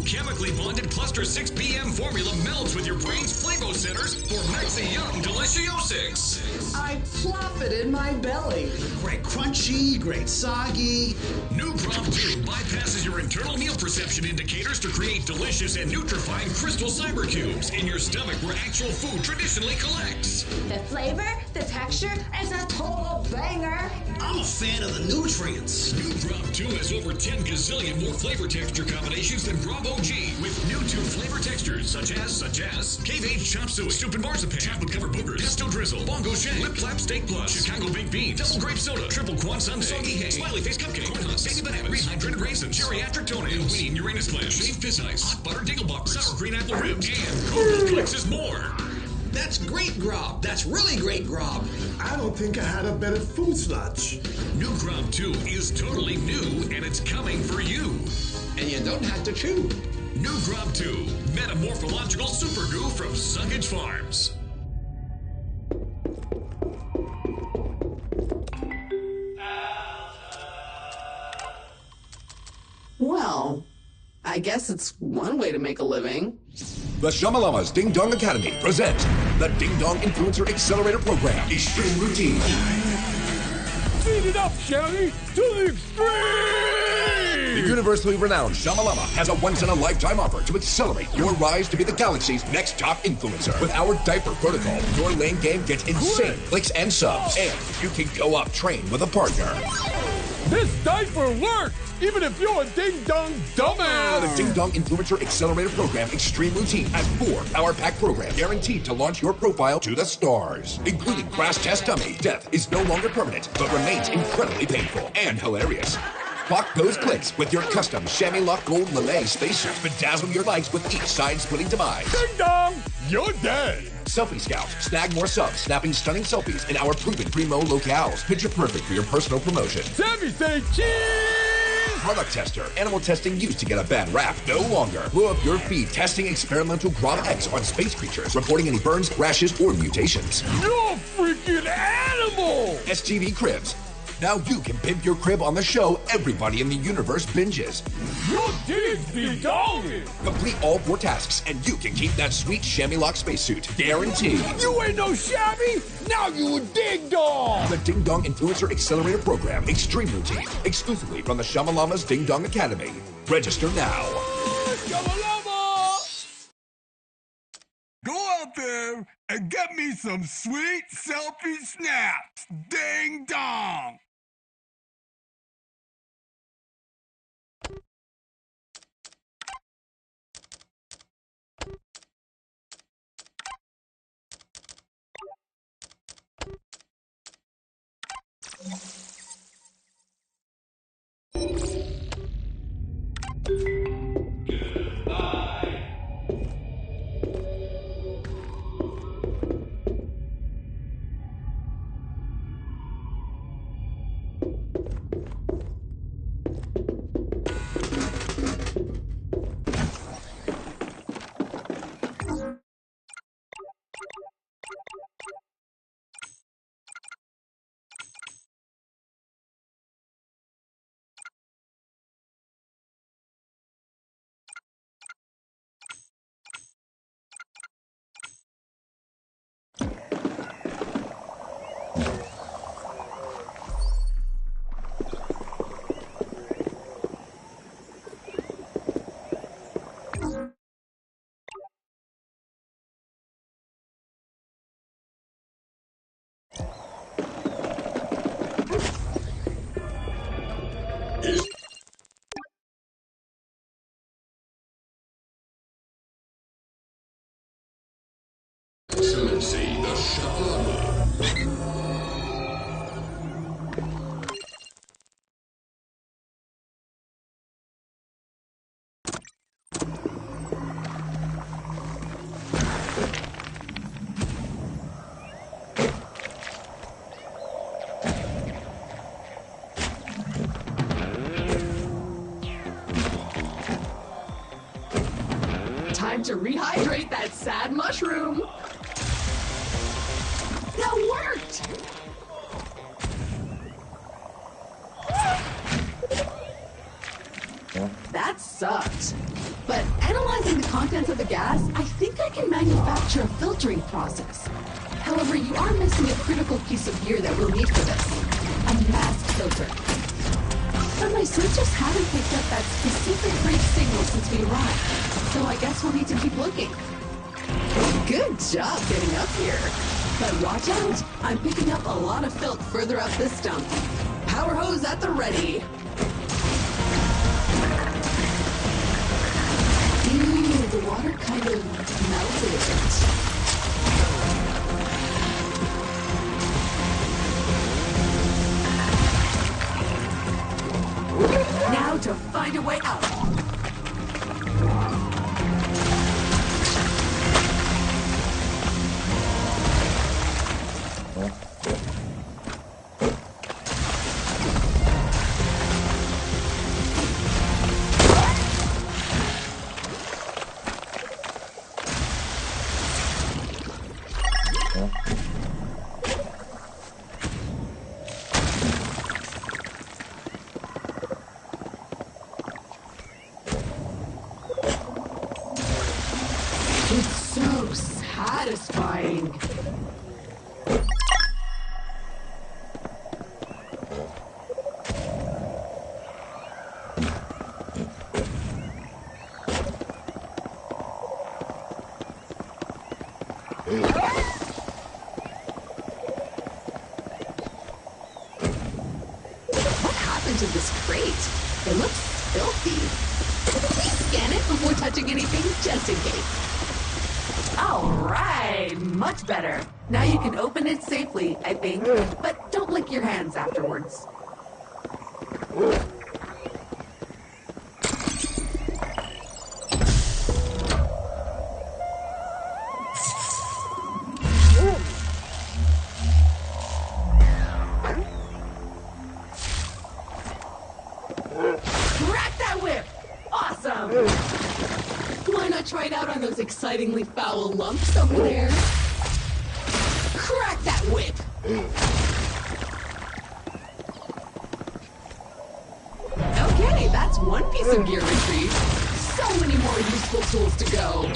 chemically bonded Cluster 6 PM formula melds with your brain's flavo centers for Maxi Yum Deliciosics. I plop it in my belly. Great crunchy, great soggy. New Gromp 2 bypasses your internal meal perception indicators to create delicious and nutrifying crystal cyber cubes in your stomach where actual food traditionally collects. The flavor, the texture, is a total banger. I'm a fan of the nutrients. New Gromp 2 has over 10 gazillion more flavor texture combinations than Gromp OG with new 2 flavor textures such as Cave-Aged Chop Suey, Stupid Marzipan, Chocolate Covered Boogers, Pesto Drizzle, Bongo Shank, Lip Clap Steak Plus, Chicago Baked Beans, Double Grape Soda, Triple Quan Sundae, Soggy Hay, Smiley Face Cupcake, Corn Husks, Baby Bananas, Rehydrated Raisins, Geriatric Toenails, Winnie Uranus Clams, Shaved Fizz Ice, Hot Butter Dingleboppers, Sour Green Apple Ribs, and Cocoa Clicks is more. That's great grub. That's really great grub. I don't think I had a better food sludge. New Gromp 2 is totally new, and it's coming for you. And you don't have to chew. New Gromp 2, Metamorphological Super Goo from Suckage Farms. Well, I guess it's one way to make a living. The Shamalama's Ding Dong Academy presents the Ding Dong Influencer Accelerator Program, Extreme Routine. Speed it up, Shelly, to the extreme! The universally renowned Shamalama has a once-in-a-lifetime offer to accelerate your rise to be the galaxy's next top influencer. With our diaper protocol, your lane game gets insane clicks and subs, and you can go up train with a partner. This diaper works, even if you're a ding-dong dumbass! The Ding Dong Influencer Accelerator Program Extreme Routine has 4 power-packed programs guaranteed to launch your profile to the stars, including Crash Test Dummy. Death is no longer permanent, but remains incredibly painful and hilarious. Clock those clicks with your custom Chamois Lock Gold Lele spacesuit. Bedazzle your likes with each side-splitting demise. Ding dong, you're dead. Selfie Scout. Snag more subs, snapping stunning selfies in our proven primo locales. Picture perfect for your personal promotion. Sammy say cheese! Product Tester. Animal testing used to get a bad rap. No longer. Blow up your feed testing experimental Gromp X on space creatures, reporting any burns, rashes, or mutations. You're a freaking animal! STV Cribs. Now you can pimp your crib on the show everybody in the universe binges. Your digs be dogging! Complete all 4 tasks, and you can keep that sweet chamois lock spacesuit. Guaranteed. You ain't no shabby! Now you a ding dong! The Ding Dong Influencer Accelerator Program, Extreme Routine, exclusively from the Shamalama's Ding Dong Academy. Register now. Shamalama! Go out there and get me some sweet selfie snaps. Ding dong! Excellency, the Shamalama. Time to rehydrate that sad mushroom. That worked! That sucked. But analyzing the contents of the gas, I think I can manufacture a filtering process. However, you are missing a critical piece of gear that we'll need for this. A mask filter. But my sensors haven't picked up that specific great signal since we arrived. So I guess we'll need to keep looking. Good job getting up here. But watch out, I'm picking up a lot of filth further up this stump. Power hose at the ready. Ew, the water kind of melted a bit. Now to find a way out. It's so satisfying. What happened to this crate? It looks filthy. Please scan it before touching anything, just in case. All right, much better. Now you can open it safely, I think. But don't lick your hands afterwards. Crack that whip! Awesome! Why not try it out on those excitingly foul lumps over there? Crack that whip! Okay, that's one piece of gear retrieved. So many more useful tools to go.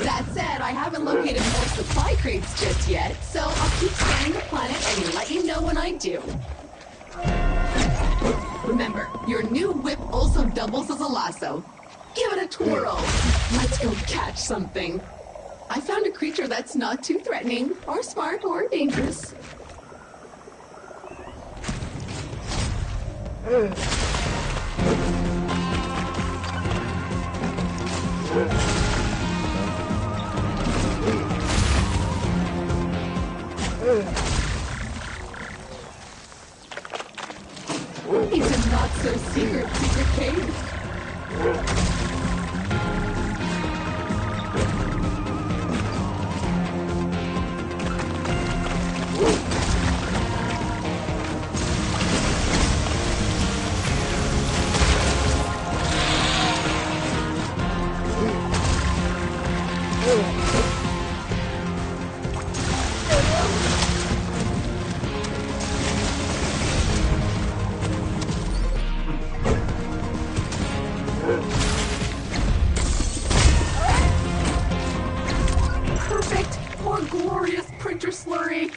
That said, I haven't located more supply crates just yet, so I'll keep scanning the planet and let you know when I do. Remember, your new whip also doubles as a lasso. Give it a twirl. Let's go catch something. I found a creature that's not too threatening, or smart, or dangerous. It's a not-so-secret cave. Perfect! More glorious printer slurry!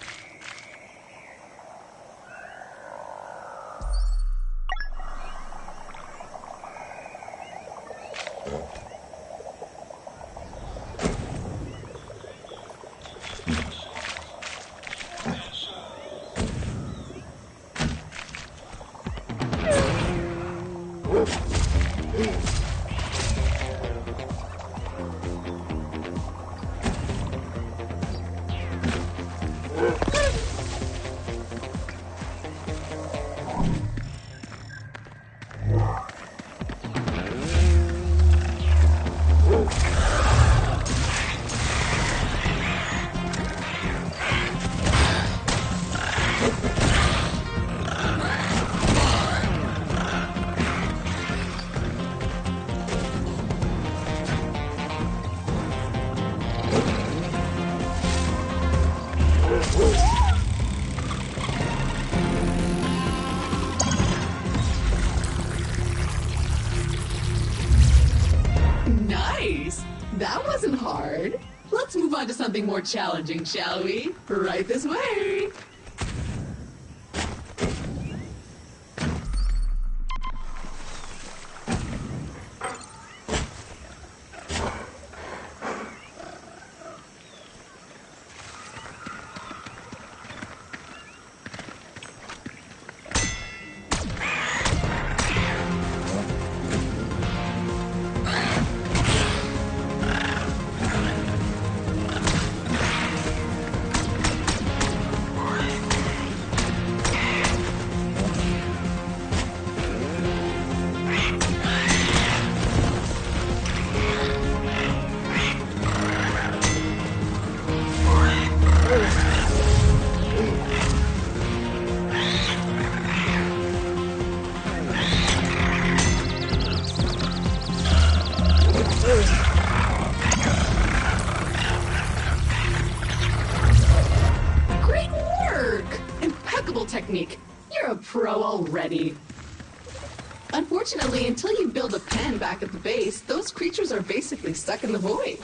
that wasn't hard. Let's move on to something more challenging, shall we? Right this way. Great work! Impeccable technique. You're a pro already. Unfortunately, until you build a pen back at the base, those creatures are basically stuck in the void.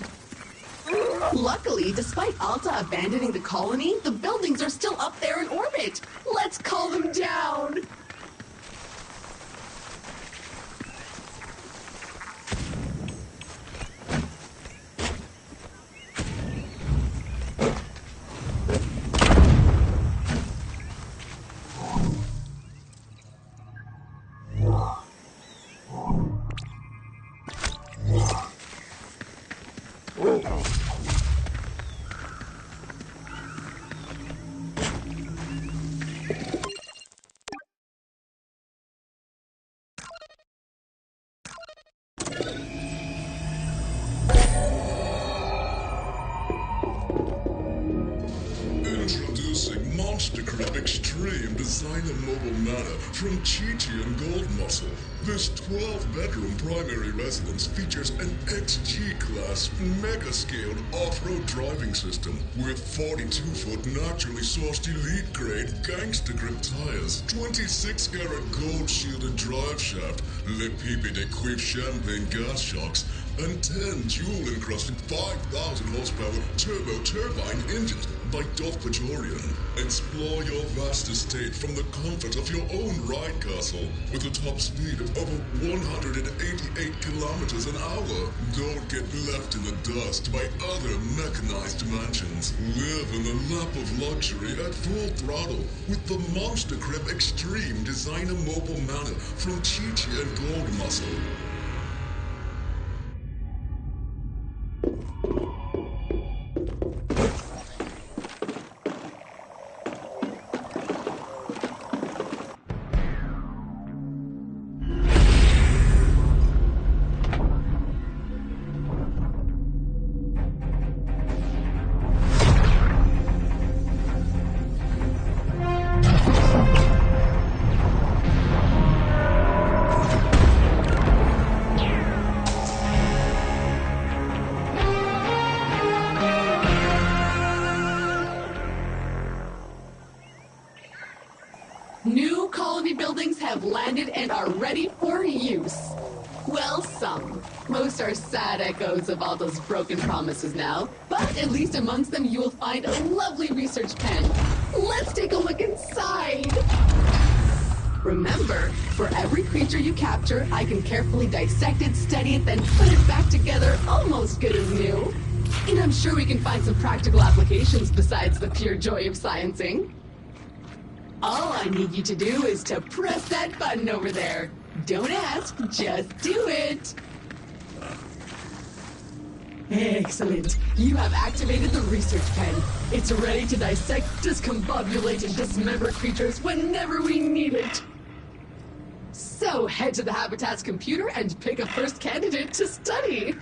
Luckily, despite Alta abandoning the colony, the buildings are still up there in orbit. Let's call them down. Introducing Monster Crib Extreme Designer Mobile Manor from Chi-Chi and Gold Muscle. This 12-bedroom primary residence features an XG-class, mega-scaled off-road driving system with 42-foot naturally sourced elite-grade gangster grip tires, 26-karat gold-shielded drive shaft, Le Pipi de Quiff champagne gas shocks, and 10 jewel-encrusted 5,000 horsepower turbo turbine engines by Dov Pajorian. Explore your vast estate from the comfort of your own ride castle with a top speed of over 188 kilometers an hour. Don't get left in the dust by other mechanized mansions. Live in the lap of luxury at full throttle with the Monster Crib Extreme Designer Mobile Manor from Chi-Chi and Gold Muscle. New colony buildings have landed and are ready for use. Well, some. Most are sad echoes of Alta's broken promises now, but at least amongst them you will find a lovely research pen. Let's take a look inside. Remember, for every creature you capture, I can carefully dissect it, study it, then put it back together almost good as new. And I'm sure we can find some practical applications besides the pure joy of sciencing. All I need you to do is to press that button over there. Don't ask, just do it. Excellent. You have activated the research pen. It's ready to dissect, discombobulate, and dismember creatures whenever we need it. So head to the Habitat's computer and pick a first candidate to study.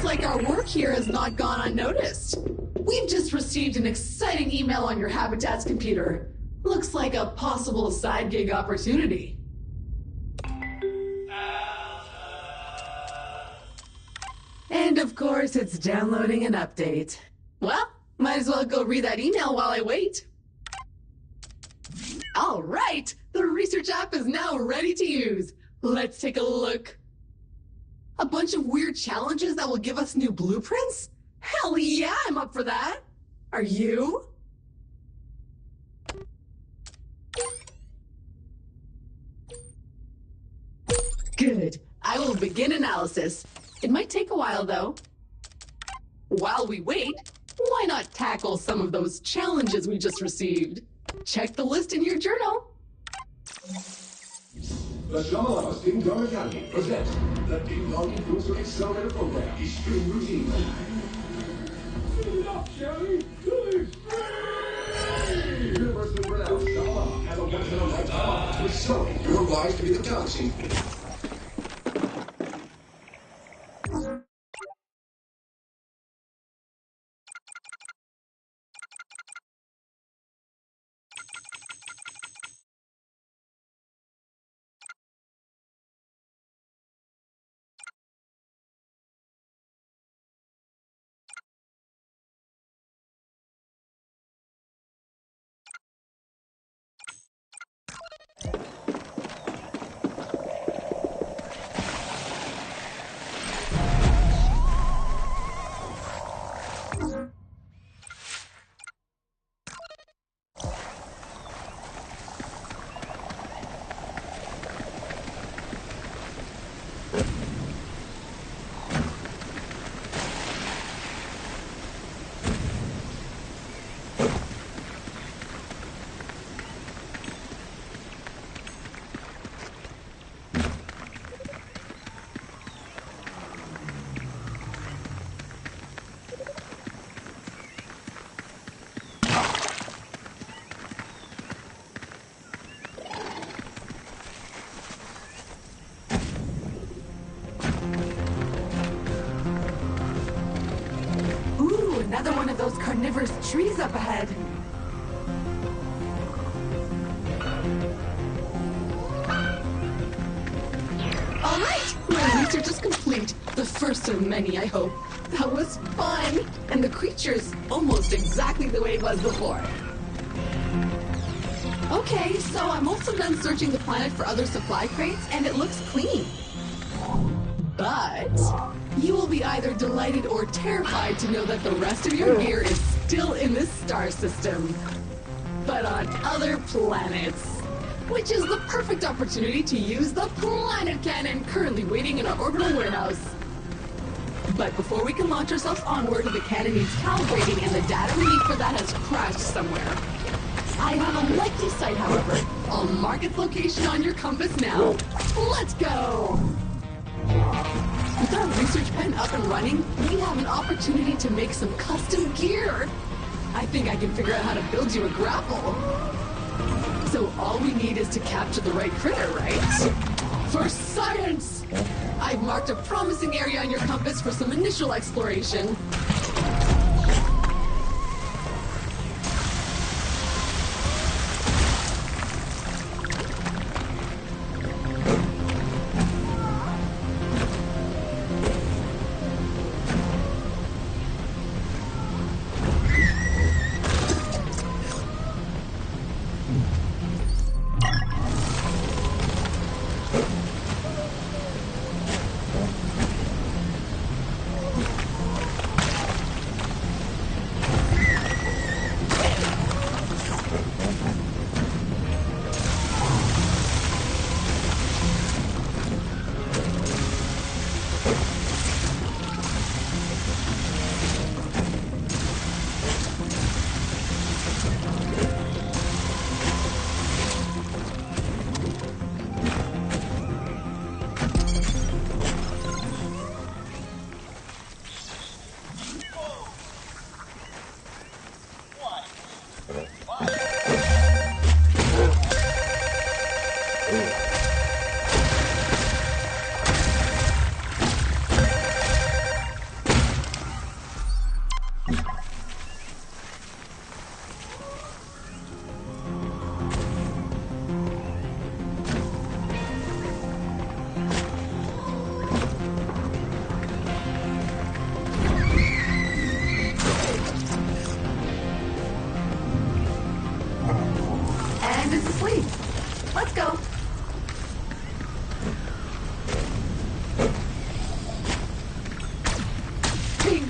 Looks like our work here has not gone unnoticed. We've just received an exciting email on your Habitat's computer. Looks like a possible side gig opportunity. And of course, it's downloading an update. Well, might as well go read that email while I wait. All right, the research app is now ready to use. Let's take a look. A bunch of weird challenges that will give us new blueprints? Hell yeah, I'm up for that. Are you? Good. I will begin analysis. It might take a while, though. While we wait, why not tackle some of those challenges we just received? Check the list in your journal. The Shamalama's Ding Dong Academy presents the Ding Dong Influencer Accelerator Program, Extreme Routine. Speed it up, Shelly! To the extreme! Universally renowned Shamalama has a once-in-a-lifetime offer to accelerate your rise to be the galaxy. Another one of those carnivorous trees up ahead. All right, my research is complete. The first of many, I hope. That was fun. And the creature's almost exactly the way it was before. Okay, so I'm also done searching the planet for other supply crates, and it looks clean. But you will be either delighted or terrified to know that the rest of your gear is still in this star system, but on other planets, which is the perfect opportunity to use the planet cannon currently waiting in our orbital warehouse. But before we can launch ourselves onward, the cannon needs calibrating, and the data we need for that has crashed somewhere. I have a likely site, however. I'll mark its location on your compass now. Let's go! With our research pen up and running, we have an opportunity to make some custom gear. I think I can figure out how to build you a grapple. So all we need is to capture the right critter, right? For science! I've marked a promising area on your compass for some initial exploration.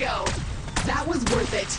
go. That was worth it.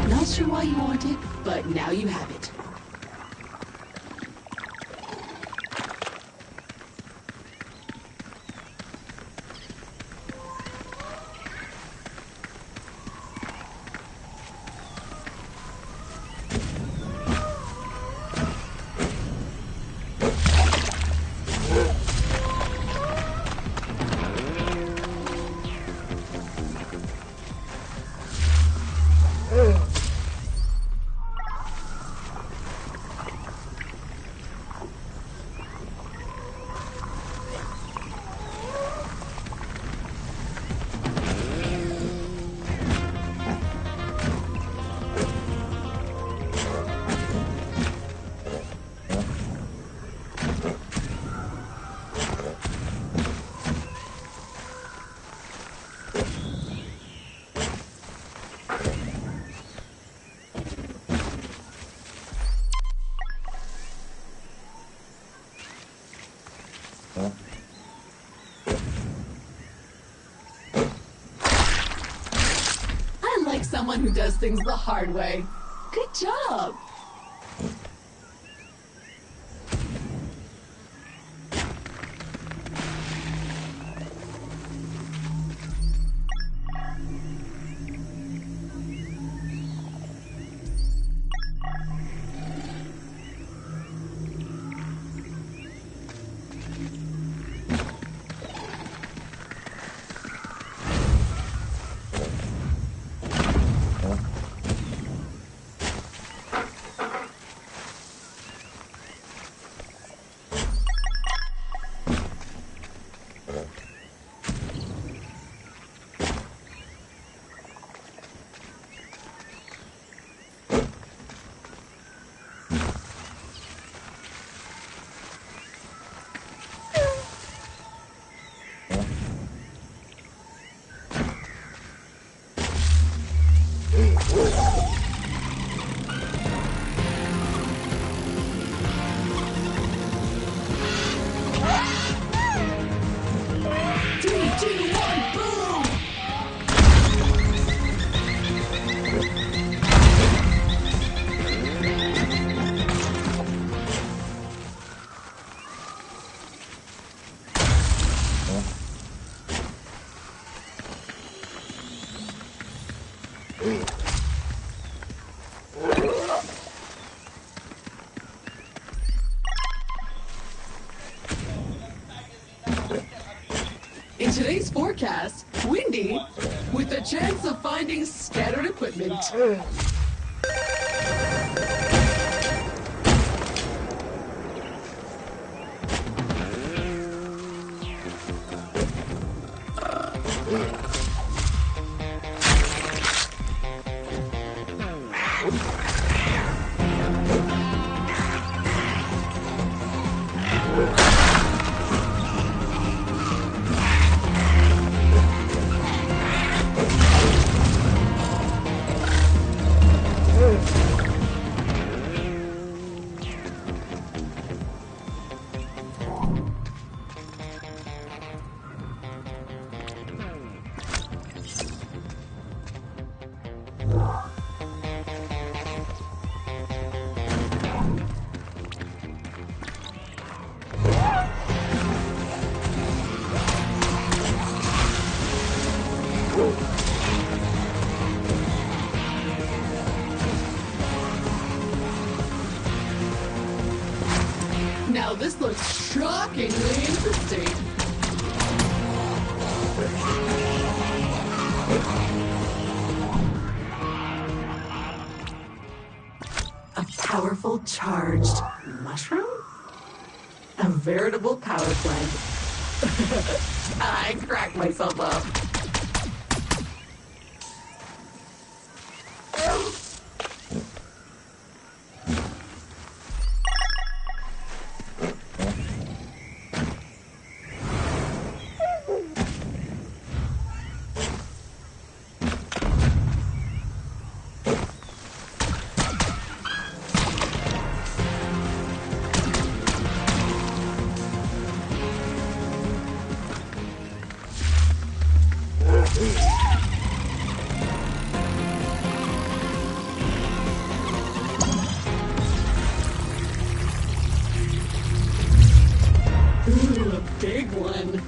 Not sure why you want it, but now you have it. I like someone who does things the hard way. Good job. In today's forecast, windy, with a chance of finding scattered equipment. Now this looks shockingly interesting. A powerful charged mushroom? A veritable power plant. I cracked myself up. Ooh, a big one.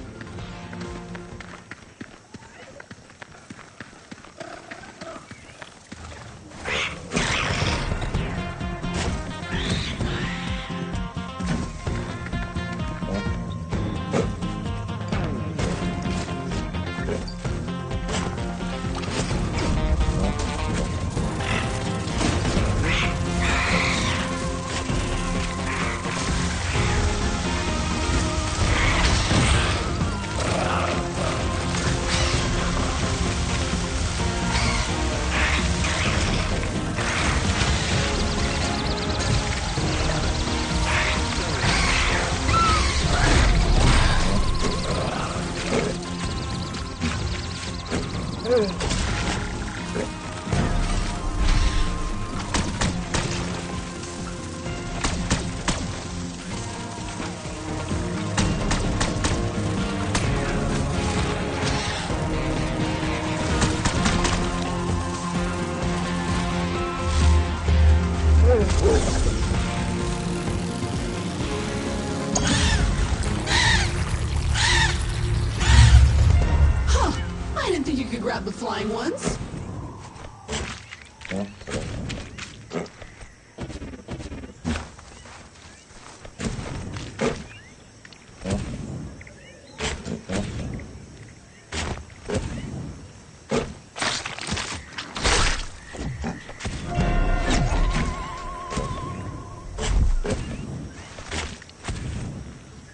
Huh, I didn't think you could grab the flying ones.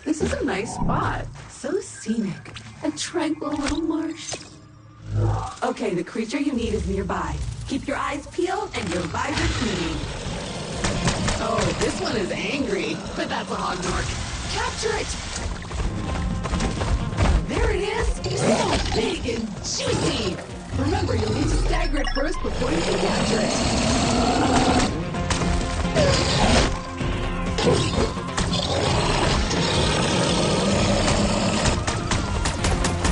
This is a nice spot. So scenic. A tranquil little marsh. Okay, the creature you need is nearby. Keep your eyes peeled and your visor clean. Oh, this one is angry, but that's a Hognork. Capture it! There it is! So big and juicy! Remember, you'll need to stagger it first before you can capture it.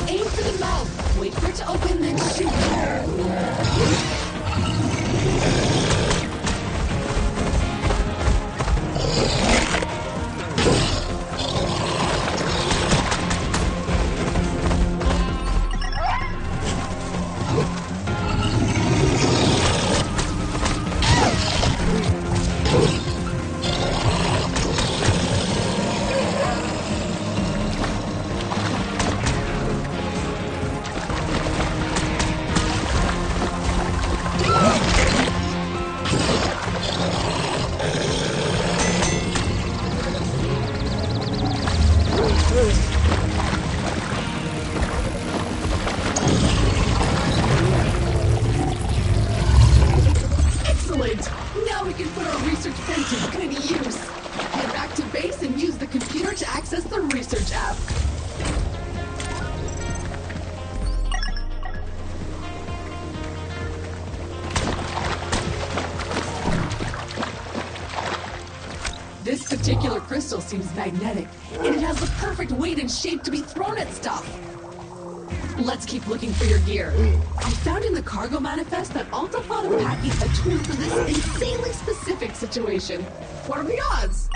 Aim for the mouth. Wait for it to open, then shoot. Excellent! Now we can put our research pen to good use. Head back to base and use the computer to access the research app. This particular crystal seems magnetic, and it has the perfect weight and shape to be thrown at stuff. Let's keep looking for your gear. I found in the cargo manifest that Alta thought of packing a tool for this insanely specific situation. What are the odds?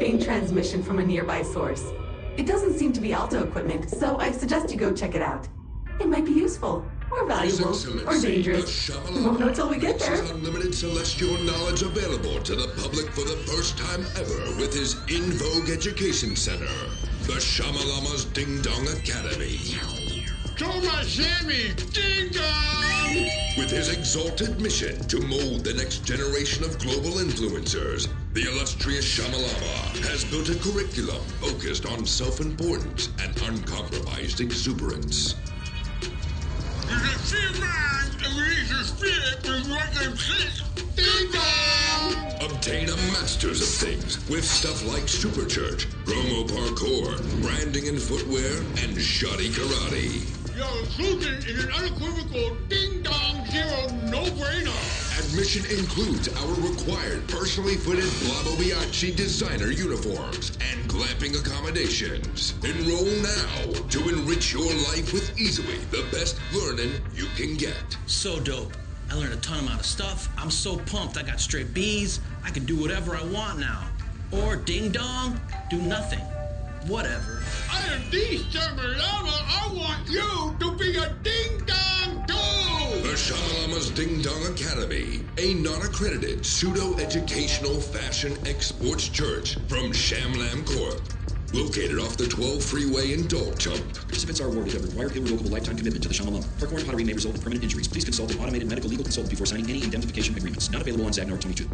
faint transmission from a nearby source. It doesn't seem to be Alto equipment, so I suggest you go check it out. It might be useful, or valuable, or dangerous. We won't know till we get there. Makes unlimited celestial knowledge available to the public for the first time ever with his In Vogue Education Center, the Shamalama's Ding Dong Academy. Thomas Sammy, Ding Dong! With his exalted mission to mold the next generation of global influencers, the illustrious Shamalama has built a curriculum focused on self-importance and uncompromised exuberance. The sea man release your spirit with what I'm saying. Ding Dong! Obtain a master's of things with stuff like Super Church, Chromo Parkour, branding and footwear, and shoddy karate. Your inclusion is an unequivocal ding-dong zero no-brainer. Admission includes our required personally fitted Blobobiachi designer uniforms and glamping accommodations. Enroll now to enrich your life with easily the best learning you can get. So dope. I learned a ton amount of stuff. I'm so pumped. I got straight B's. I can do whatever I want now. Or ding dong, do nothing. Whatever. I am the Shamalama. I want you to be a ding-dong too. The Shamalama's Ding Dong Academy, a non-accredited pseudo-educational fashion exports church from Shamlam Corp. Located off the 12 freeway in Dalchump. Participants are awarded a required irrevocable lifetime commitment to the Shamalama. Parkour and pottery may result in permanent injuries. Please consult an automated medical legal consultant before signing any indemnification agreements. Not available on Zagnar 22.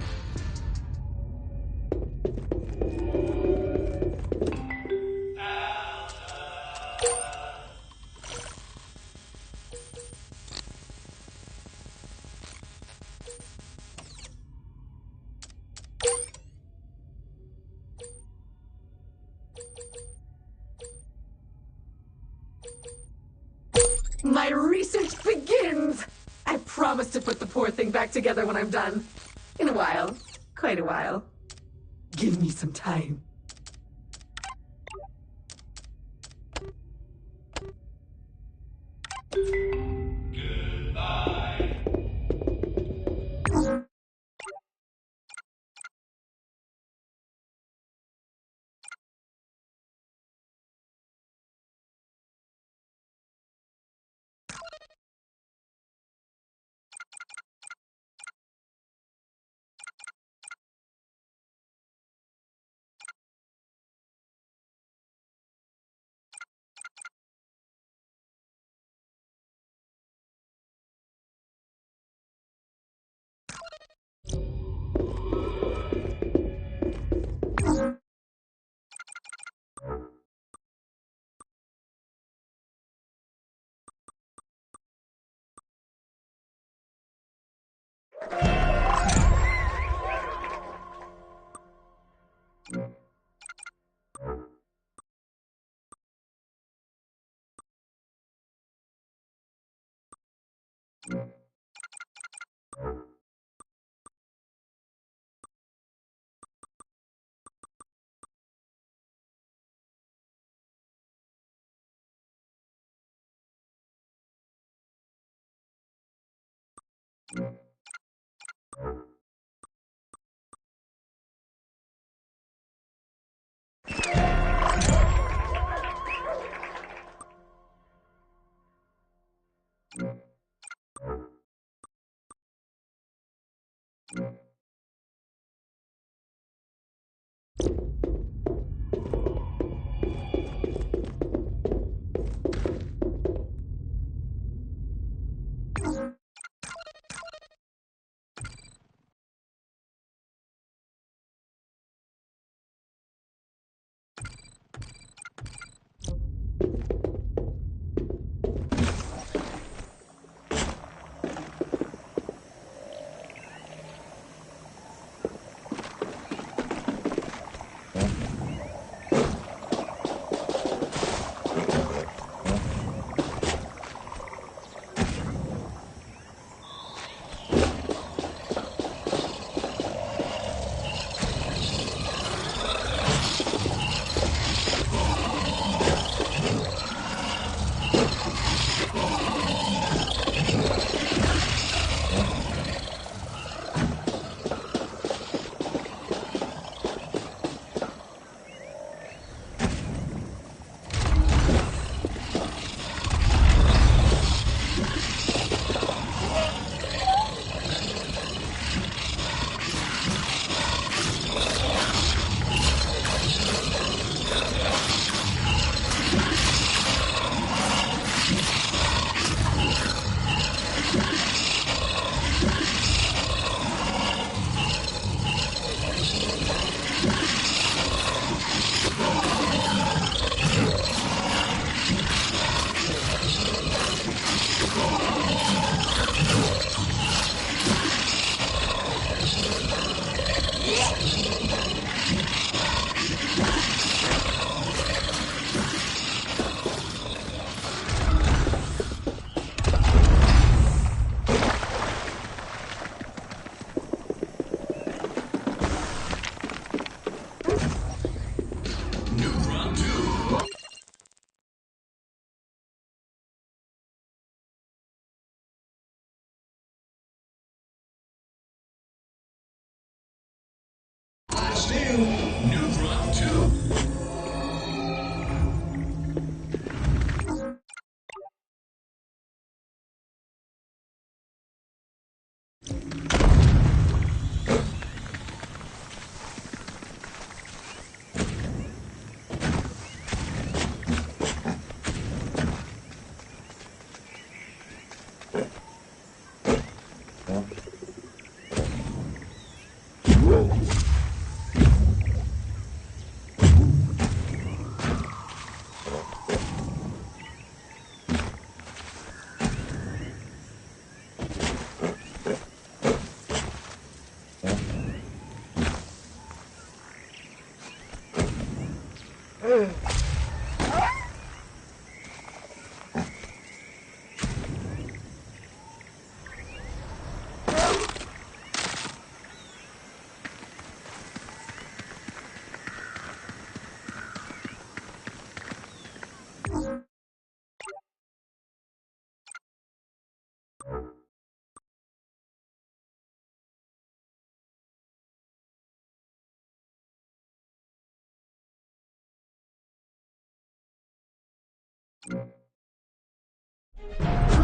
My research begins! I promise to put the poor thing back together when I'm done. In a while. Quite a while. Give me some time.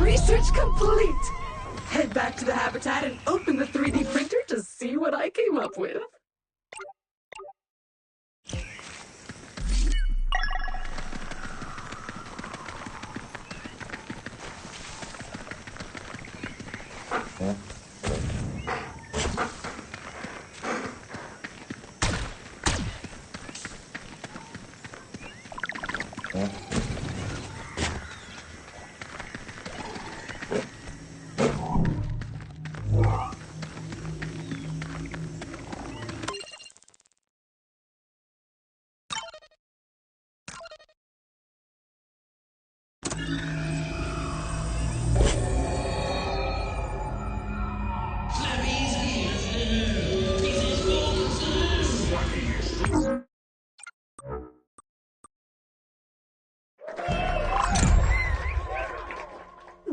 Research complete! Head back to the habitat and open the 3D printer to see what I came up with.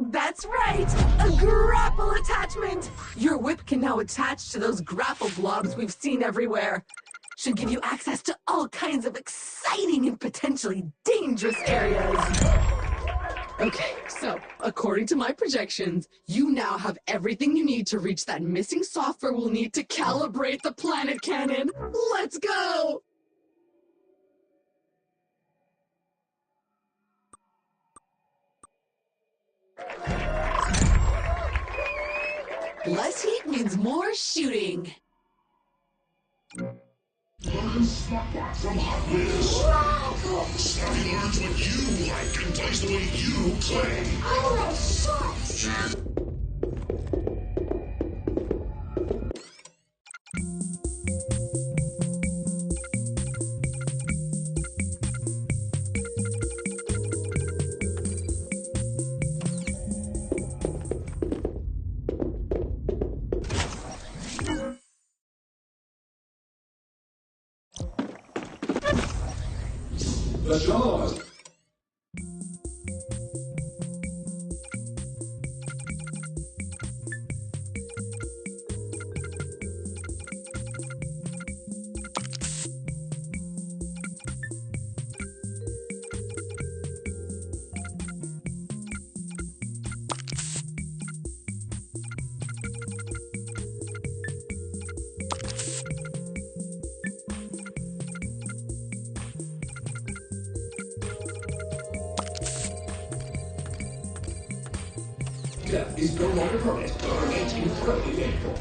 That's right! A grapple attachment! Your whip can now attach to those grapple blobs we've seen everywhere. Should give you access to all kinds of exciting and potentially dangerous areas. Okay, so, according to my projections, you now have everything you need to reach that missing software we'll need to calibrate the planet cannon. Let's go! Less heat means more shooting. Learn Smartbot from Hot Whiz. Snappy learns what you like and plays the way you play. I like shots. The Shaw. Death is no longer permanent, but remains incredibly painful.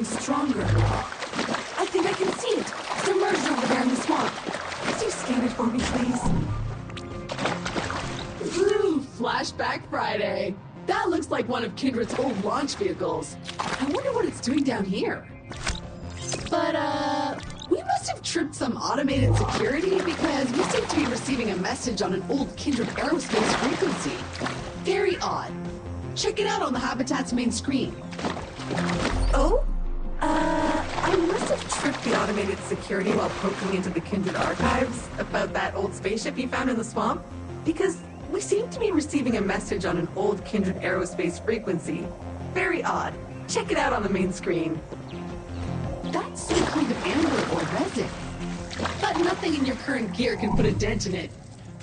Stronger. I think I can see it. Submerged over there in the swamp. Could you scan it for me, please? Ooh, Flashback Friday. That looks like one of Kindred's old launch vehicles. I wonder what it's doing down here. But, we must have tripped some automated security because we seem to be receiving a message on an old Kindred aerospace frequency. Very odd. Check it out on the Habitat's main screen. Oh? I must have tripped the automated security while poking into the Kindred archives about that old spaceship you found in the swamp, because we seem to be receiving a message on an old Kindred aerospace frequency. Very odd. Check it out on the main screen. That's some kind of amber or resin. But nothing in your current gear can put a dent in it.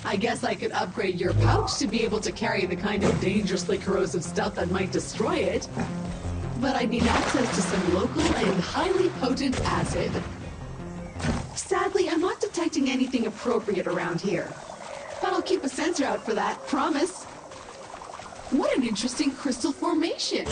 I guess I could upgrade your pouch to be able to carry the kind of dangerously corrosive stuff that might destroy it. But I'd need access to some local and highly potent acid. Sadly, I'm not detecting anything appropriate around here. But I'll keep a sensor out for that, promise. What an interesting crystal formation.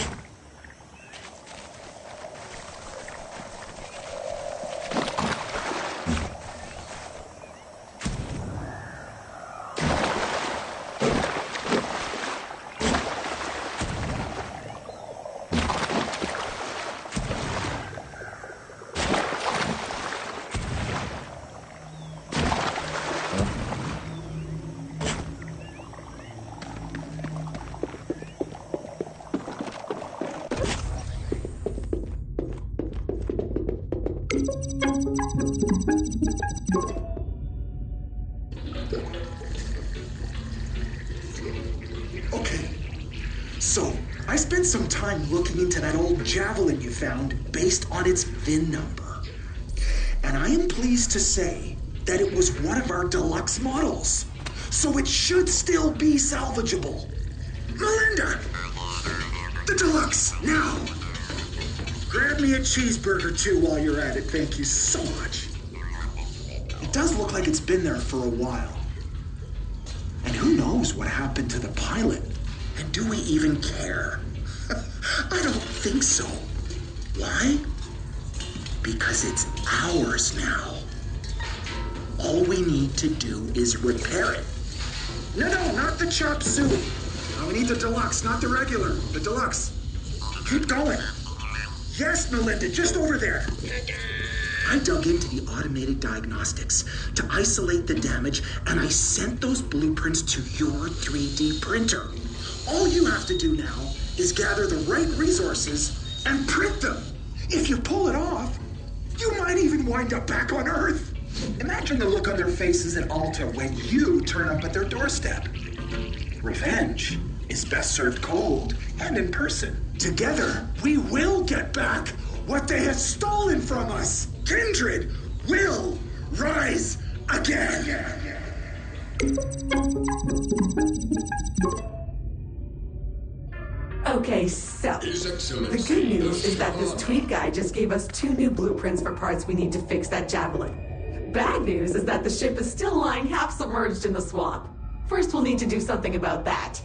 Okay, so I spent some time looking into that old javelin you found based on its VIN number. And I am pleased to say that it was one of our deluxe models. So it should still be salvageable. Melinda! The deluxe, now! Grab me a cheeseburger too while you're at it, thank you so much. It does look like it's been there for a while. And who knows what happened to the pilot? And do we even care? I don't think so. Why? Because it's ours now. All we need to do is repair it. No, not the chop suey. We need the deluxe, not the regular. The deluxe. Keep going. Yes, Melinda, just over there. I dug into the automated diagnostics to isolate the damage, and I sent those blueprints to your 3D printer. All you have to do now is gather the right resources and print them. If you pull it off, you might even wind up back on Earth. Imagine the look on their faces at Alta when you turn up at their doorstep. Revenge is best served cold and in person. Together, we will get back what they have stolen from us. Kindred will rise again. Okay, so the good news is that this tweet guy just gave us 2 new blueprints for parts we need to fix that javelin. Bad news is that the ship is still lying half submerged in the swamp. First, we'll need to do something about that.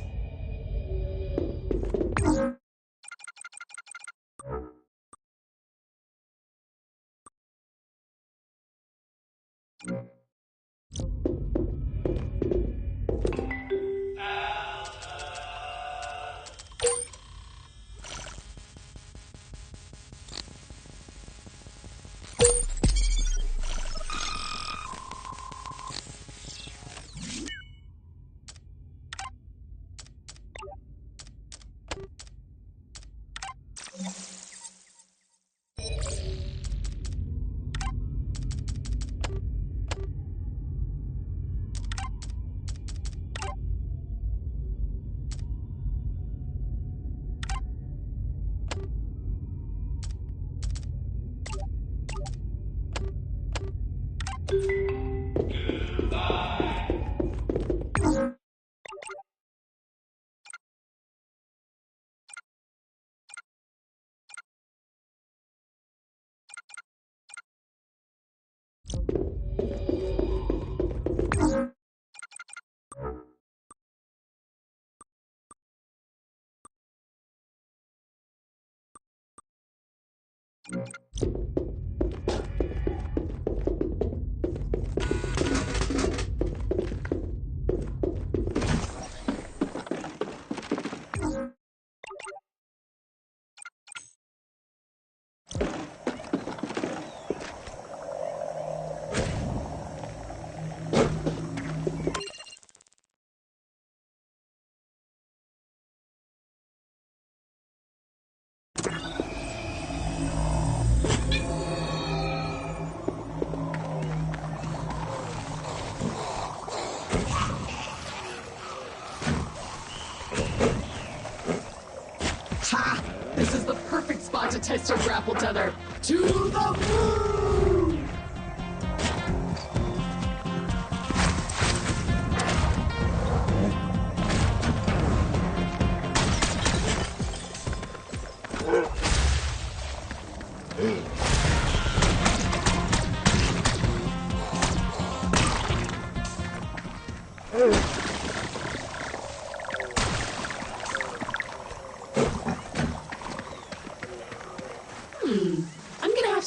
This is the perfect spot to test our grapple tether. To the moon!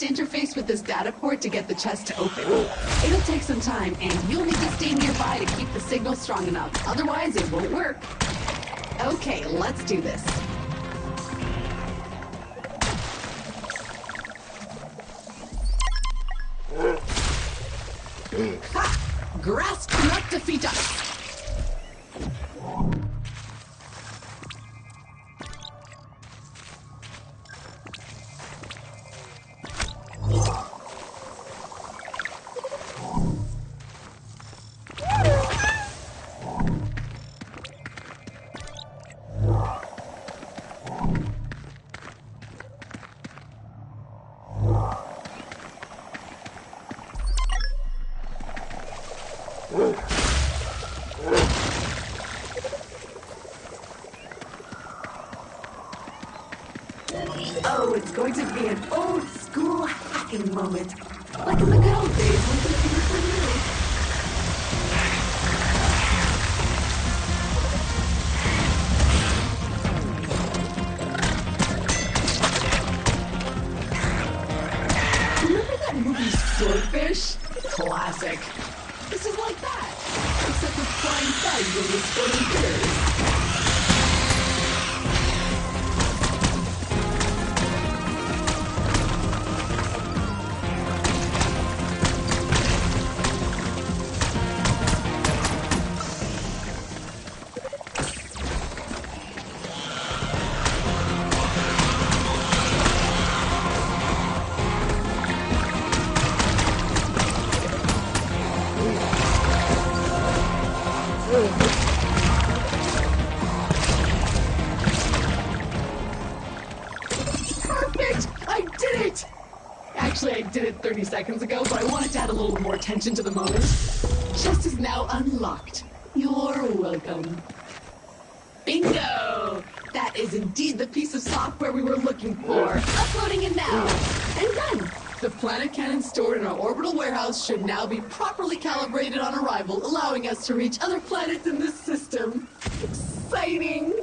to interface with this data port to get the chest to open. It'll take some time, and you'll need to stay nearby to keep the signal strong enough. Otherwise, it won't work. Okay, let's do this. Ha! Grasp not defeat us! Oh, it's going to be an old school hacking moment. Like in the good old days when computers were new. Remember that movie Swordfish? Classic. This is like that, except with flying bugs and exploding critters. Perfect! I did it! Actually, I did it 30 seconds ago, but I wanted to add a little more tension to the moment. Chest is now unlocked. You're welcome. Bingo! That is indeed the piece of software we were looking for. Uploading it now. And done. The planet cannon stored in our orbital warehouse should now be properly calibrated on arrival, allowing us to reach other planets in this system. Exciting!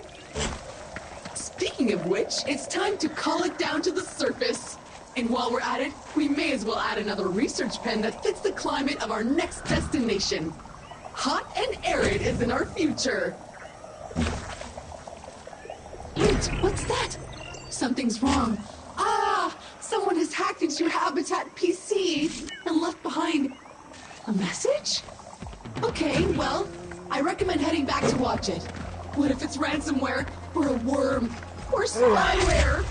Speaking of which, it's time to call it down to the surface. And while we're at it, we may as well add another research pen that fits the climate of our next destination. Hot and arid is in our future. Wait, what's that? Something's wrong. Ah! Someone has hacked into Habitat PC and left behind a message? Okay, well, I recommend heading back to watch it. What if it's ransomware or a worm or spyware?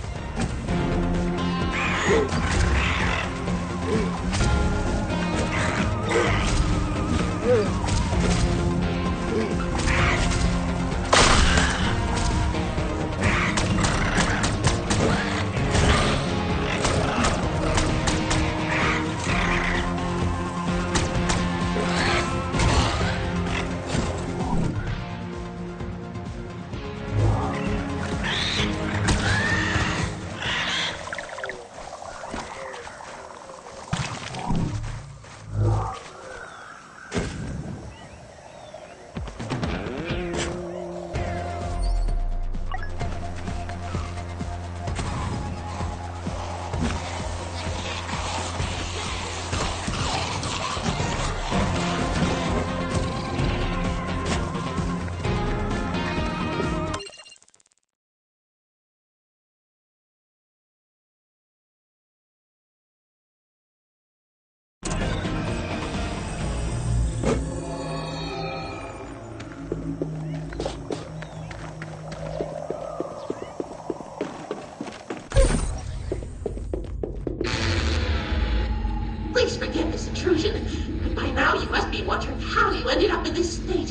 Please forgive this intrusion, but by now you must be wondering how you ended up in this state.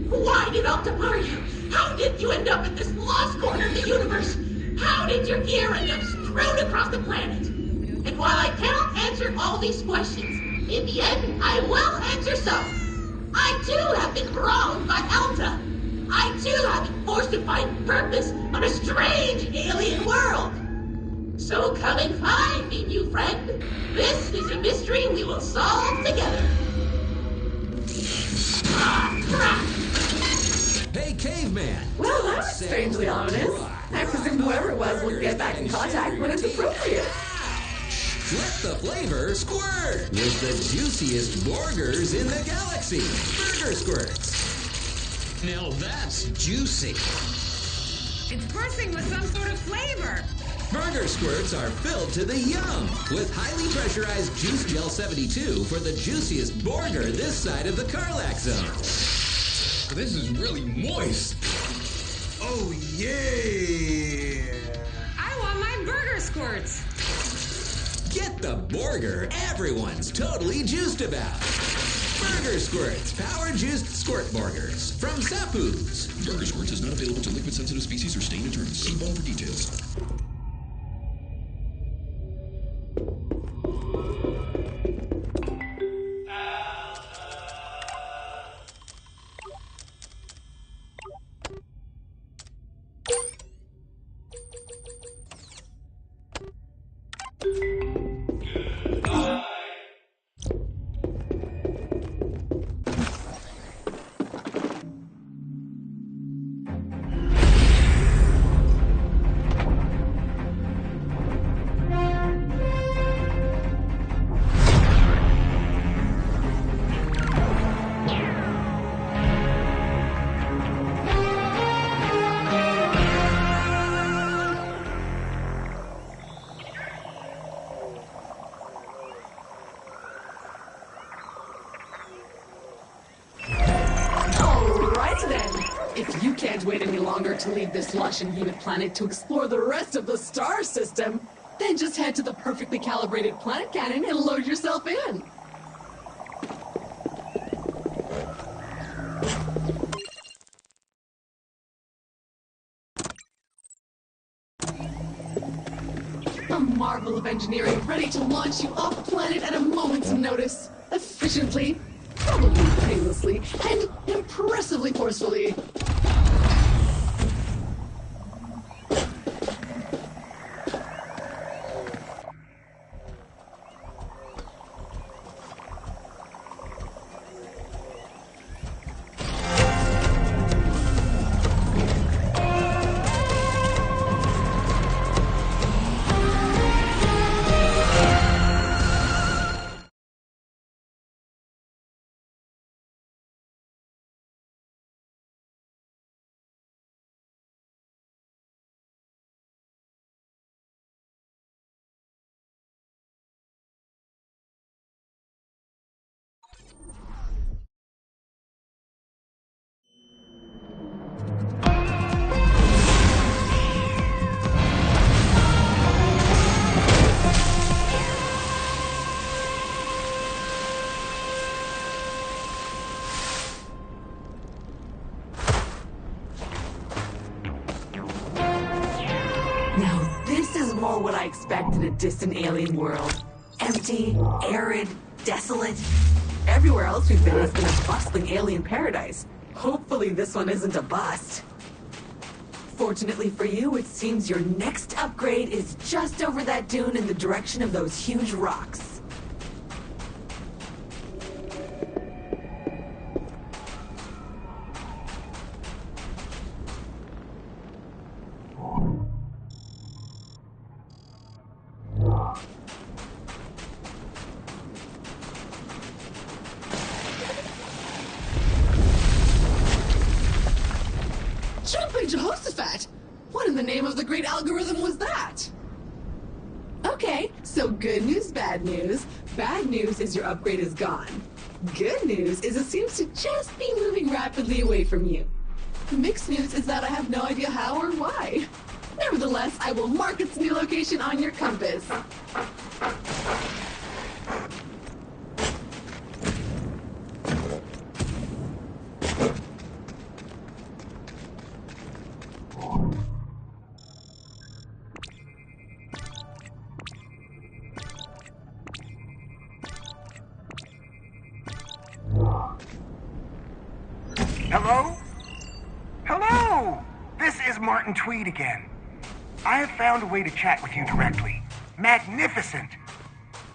Why did Alta part you? How did you end up in this lost corner of the universe? How did your gear end up strewn across the planet? And while I cannot answer all these questions, in the end, I will answer some. I too have been wronged by Alta. I too have been forced to find purpose on a strange alien world. So come and find me, new friend. This is a mystery we will solve together. Ah, crap! Hey, caveman! Well, that was strangely ominous. I presume whoever it was will get back in contact when it's appropriate. Let the flavor squirt with the juiciest burgers in the galaxy. Burger Squirts. Now that's juicy. It's bursting with some sort of flavor. Burger Squirts are filled to the yum with highly pressurized Juice Gel 72 for the juiciest burger this side of the Carlac zone. This is really moist. Oh, yeah. I want my Burger Squirts. Get the burger everyone's totally juiced about. Burger Squirts, power-juiced squirt burgers from Zappos. Burger Squirts is not available to liquid-sensitive species or stain deterrents. See bone for details. If you can't wait any longer to leave this lush and humid planet to explore the rest of the star system, then just head to the perfectly calibrated planet cannon and load yourself in. A marvel of engineering ready to launch you off planet at a moment's notice, efficiently, probably painlessly, and impressively forcefully. Now, this is more what I expect in a distant alien world. Empty, arid, desolate. Everywhere else we've been has been a bustling alien paradise. Hopefully this one isn't a bust. Fortunately for you, it seems your next upgrade is just over that dune in the direction of those huge rocks. Jumping Jehoshaphat! What in the name of the great algorithm was that? Okay, so good news, bad news. Bad news is your upgrade is gone. Good news is it seems to just be moving rapidly away from you. Mixed news is that I have no idea how or why. Nevertheless, I will mark its new location on your compass. Hello? Hello! This is Martin Tweed again. I have found a way to chat with you directly. Magnificent!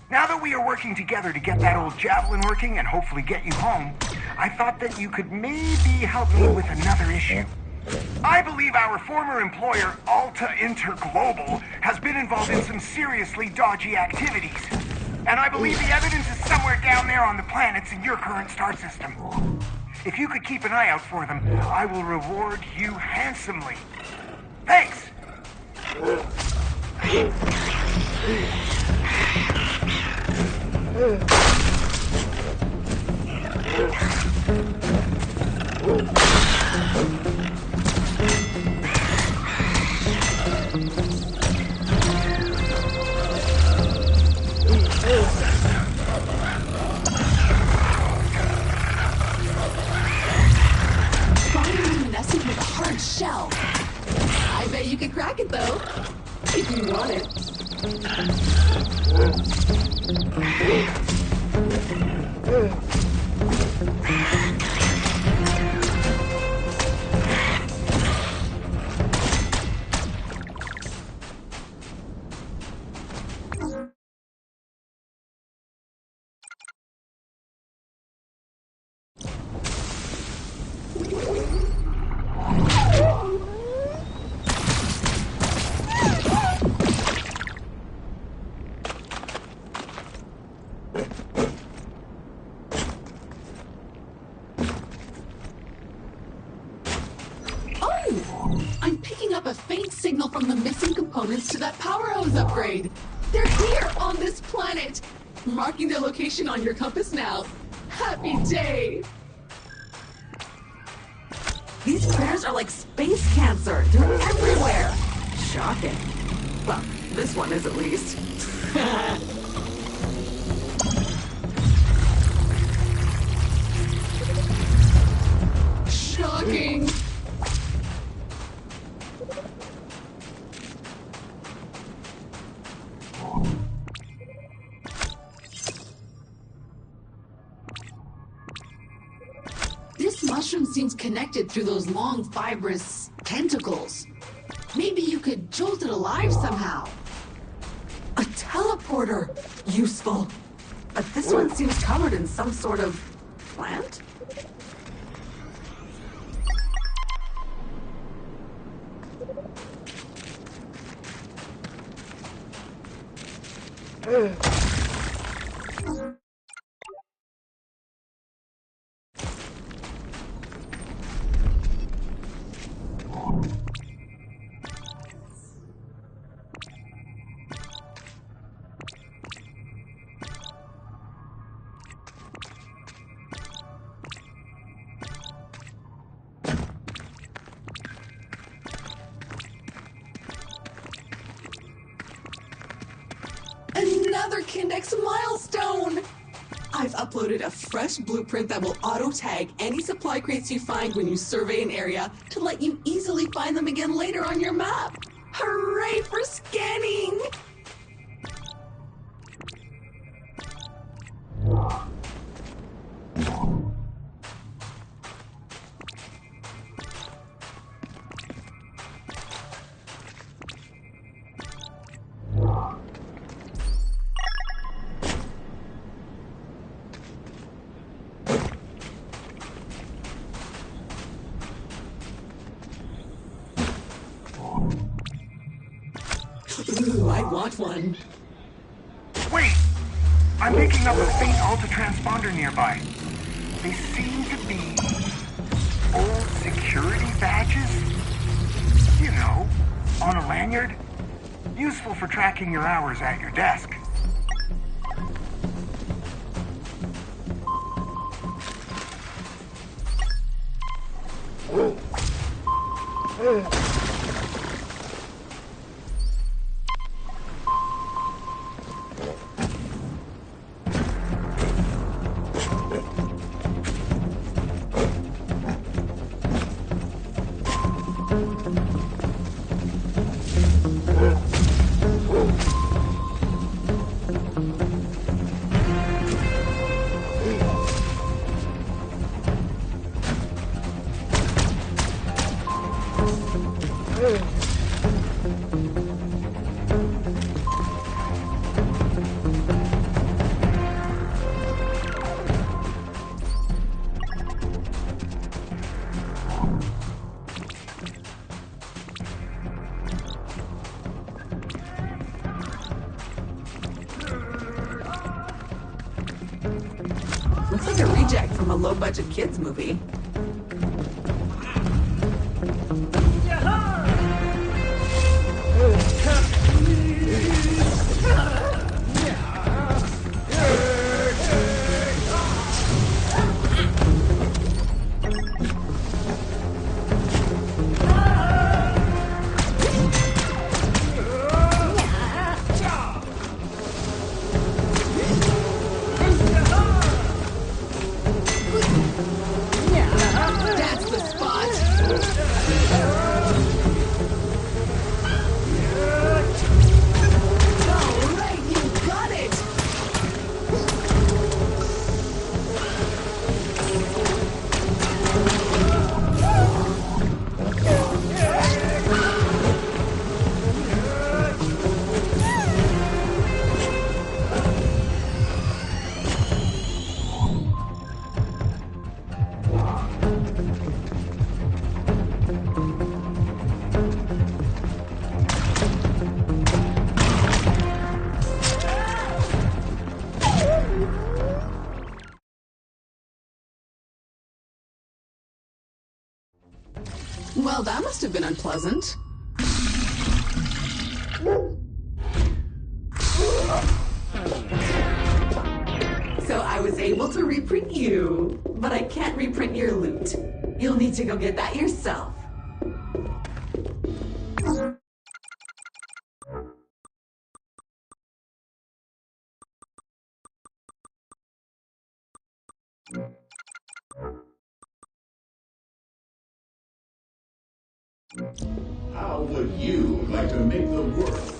Now that we are working together to get that old javelin working and hopefully get you home, I thought that you could maybe help me with another issue. I believe our former employer, Alta Interglobal, has been involved in some seriously dodgy activities. And I believe the evidence is somewhere down there on the planets in your current star system. If you could keep an eye out for them, I will reward you handsomely. Thanks! Bioluminescent with a hard shell. I bet you could crack it though, if you want it. I'm picking up a faint signal from the missing components to that power hose upgrade. They're here on this planet. Marking their location on your compass now. Happy day. These critters are like space cancer. They're everywhere. Shocking. Well, this one is at least. Shocking. This mushroom seems connected through those long, fibrous tentacles. Maybe you could jolt it alive somehow. A teleporter! Useful. But this one seems covered in some sort of plant? Another Kindex milestone! I've uploaded a fresh blueprint that will auto-tag any supply crates you find when you survey an area to let you easily find them again later on your map. Hooray for scanning! Ooh, I want one. Wait! I'm picking up a faint Alta transponder nearby. They seem to be old security badges? You know, on a lanyard. Useful for tracking your hours at your desk. expect from a low-budget kids movie. That's the spot. All right, you got it. Well, that must have been unpleasant. So I was able to reprint you, but I can't reprint your loot. You'll need to go get that yourself. How would you like to make the world?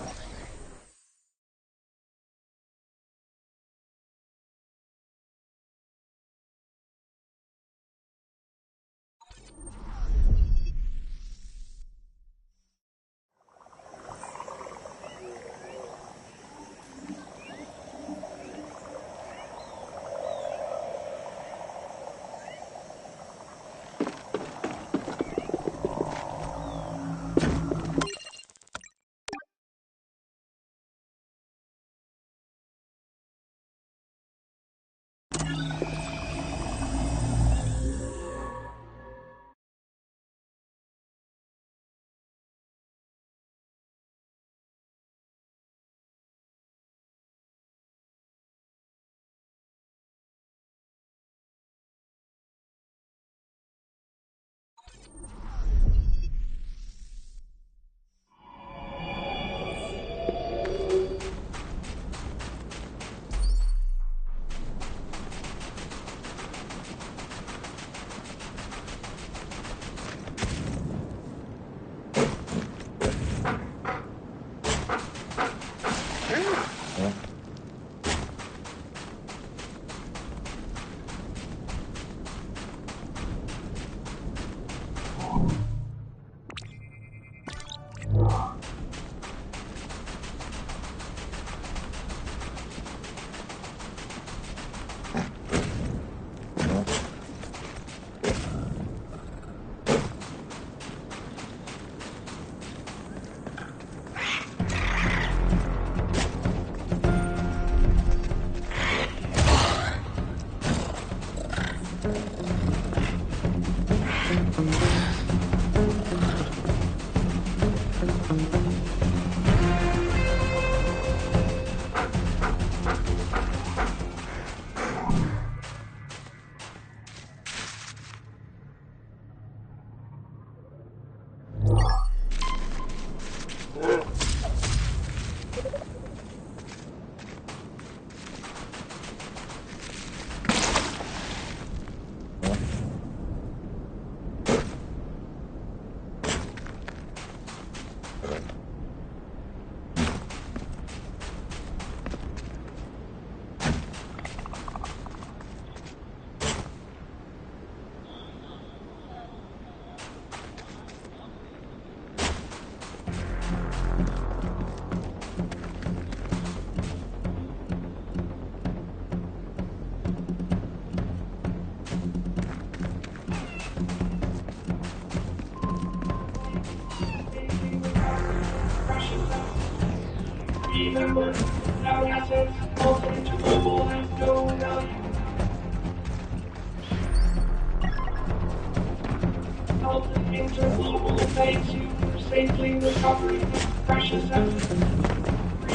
resulted interglobal thanks you for safely recovering precious essence.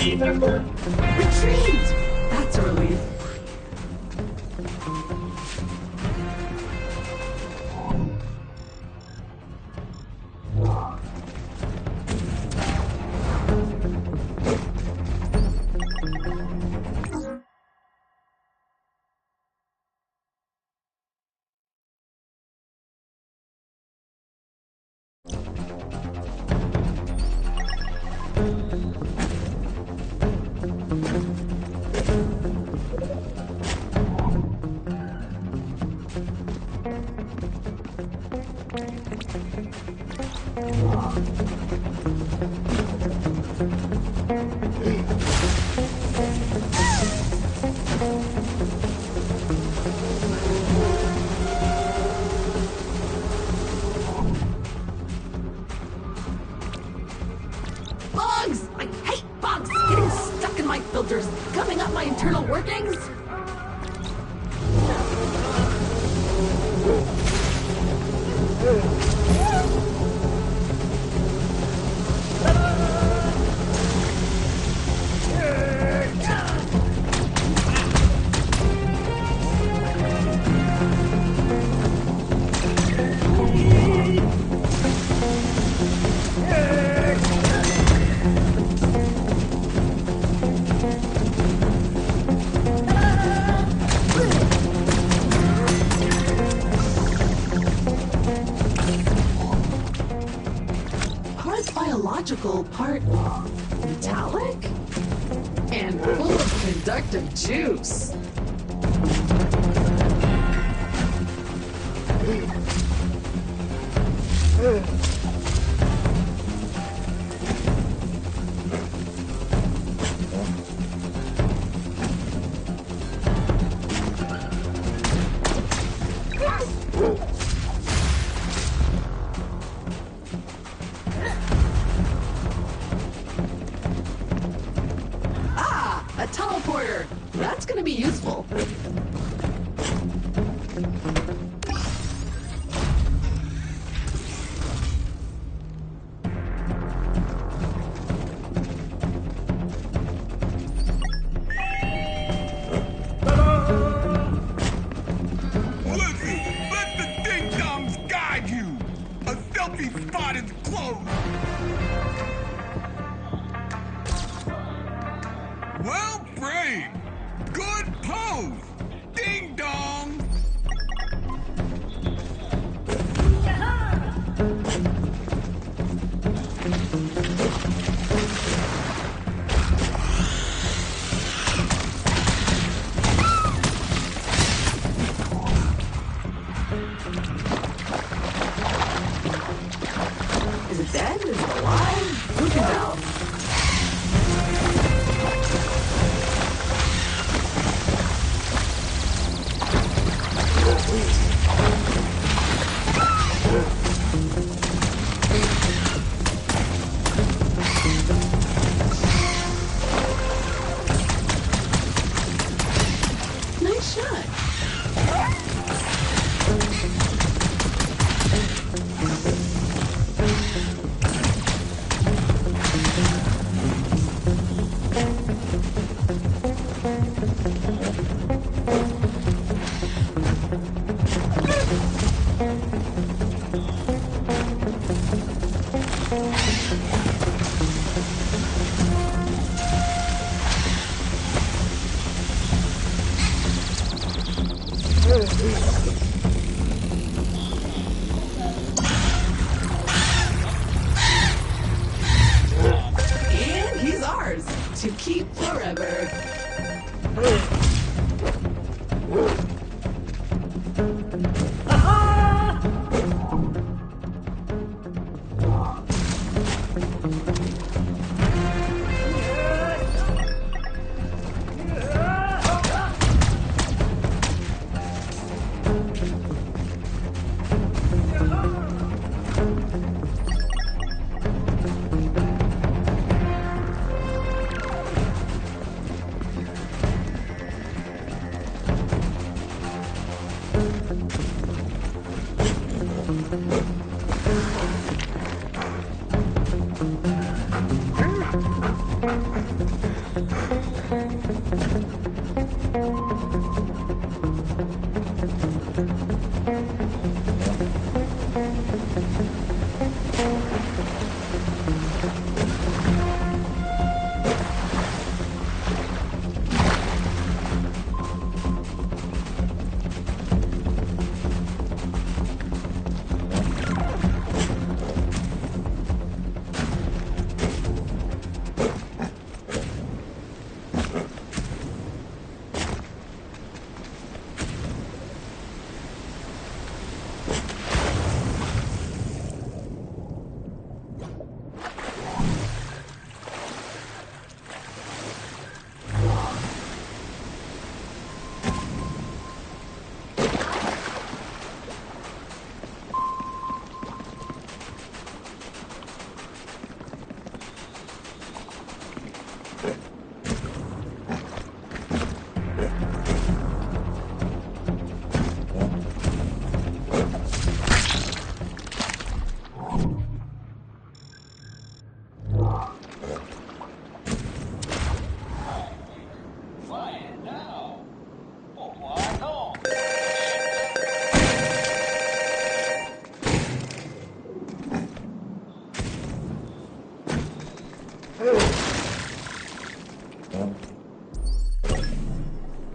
Remember, Retreat! That's a relief. Bugs! I hate bugs! Getting stuck in my filters, gumming up my internal workings! Part biological, part metallic, and full of conductive juice. Ah, a teleporter. That's gonna be useful. Listen, let the ding-dongs guide you. A selfie spot is closed. Well framed. Good pose. Ding dong. Is it dead? Is it alive? Who can tell?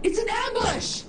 It's an ambush!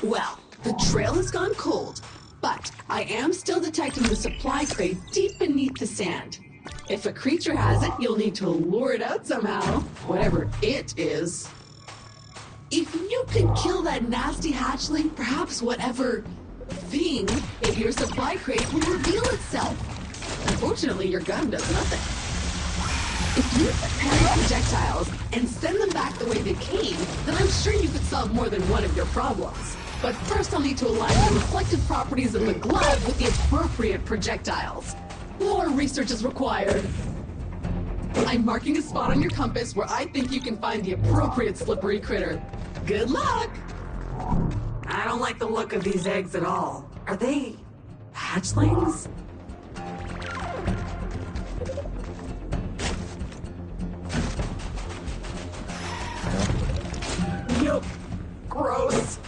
Well, the trail has gone cold, but I am still detecting the supply crate deep beneath the sand. If a creature has it, you'll need to lure it out somehow, whatever it is. If you could kill that nasty hatchling, perhaps whatever thing in your supply crate will reveal itself. Unfortunately, your gun does nothing. If you prepare projectiles and send them back the way they came, then I'm sure you could solve more than one of your problems. But first I'll need to align the reflective properties of the glove with the appropriate projectiles. More research is required. I'm marking a spot on your compass where I think you can find the appropriate slippery critter. Good luck! I don't like the look of these eggs at all. Are they hatchlings? Yup. Gross.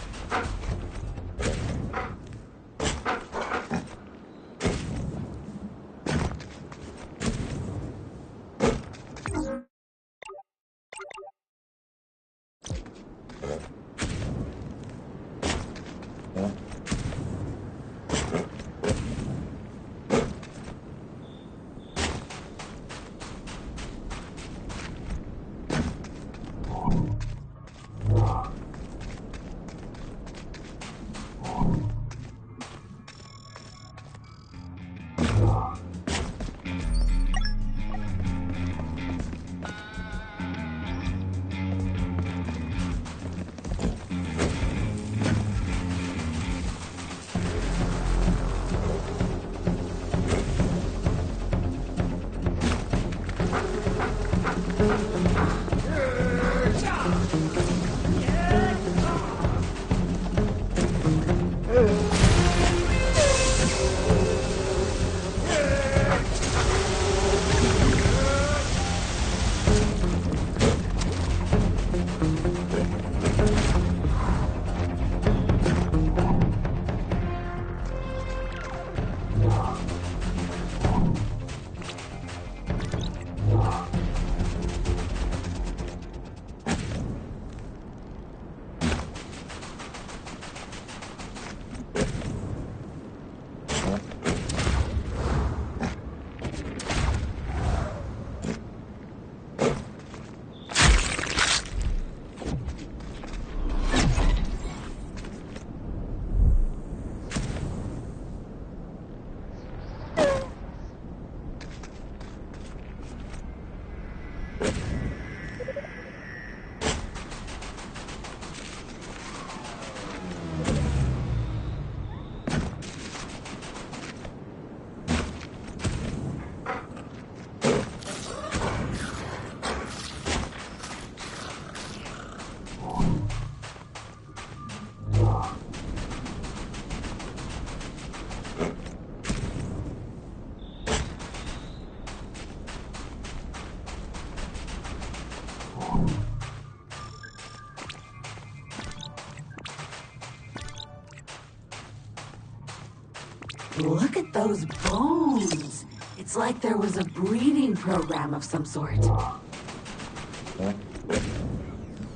Look at those bones. It's like there was a breeding program of some sort.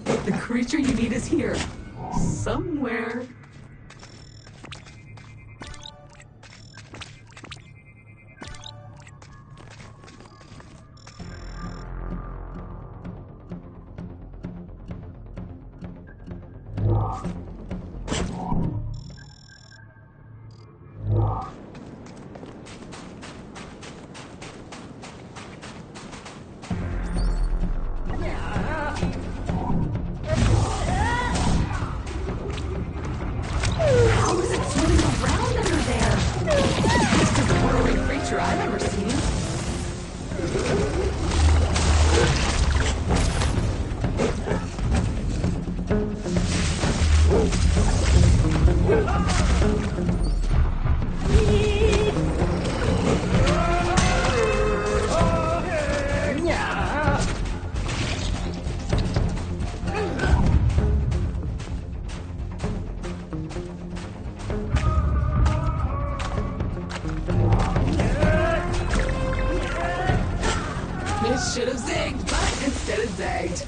The creature you need is here. Somewhere. Should have zigged, but instead it zagged.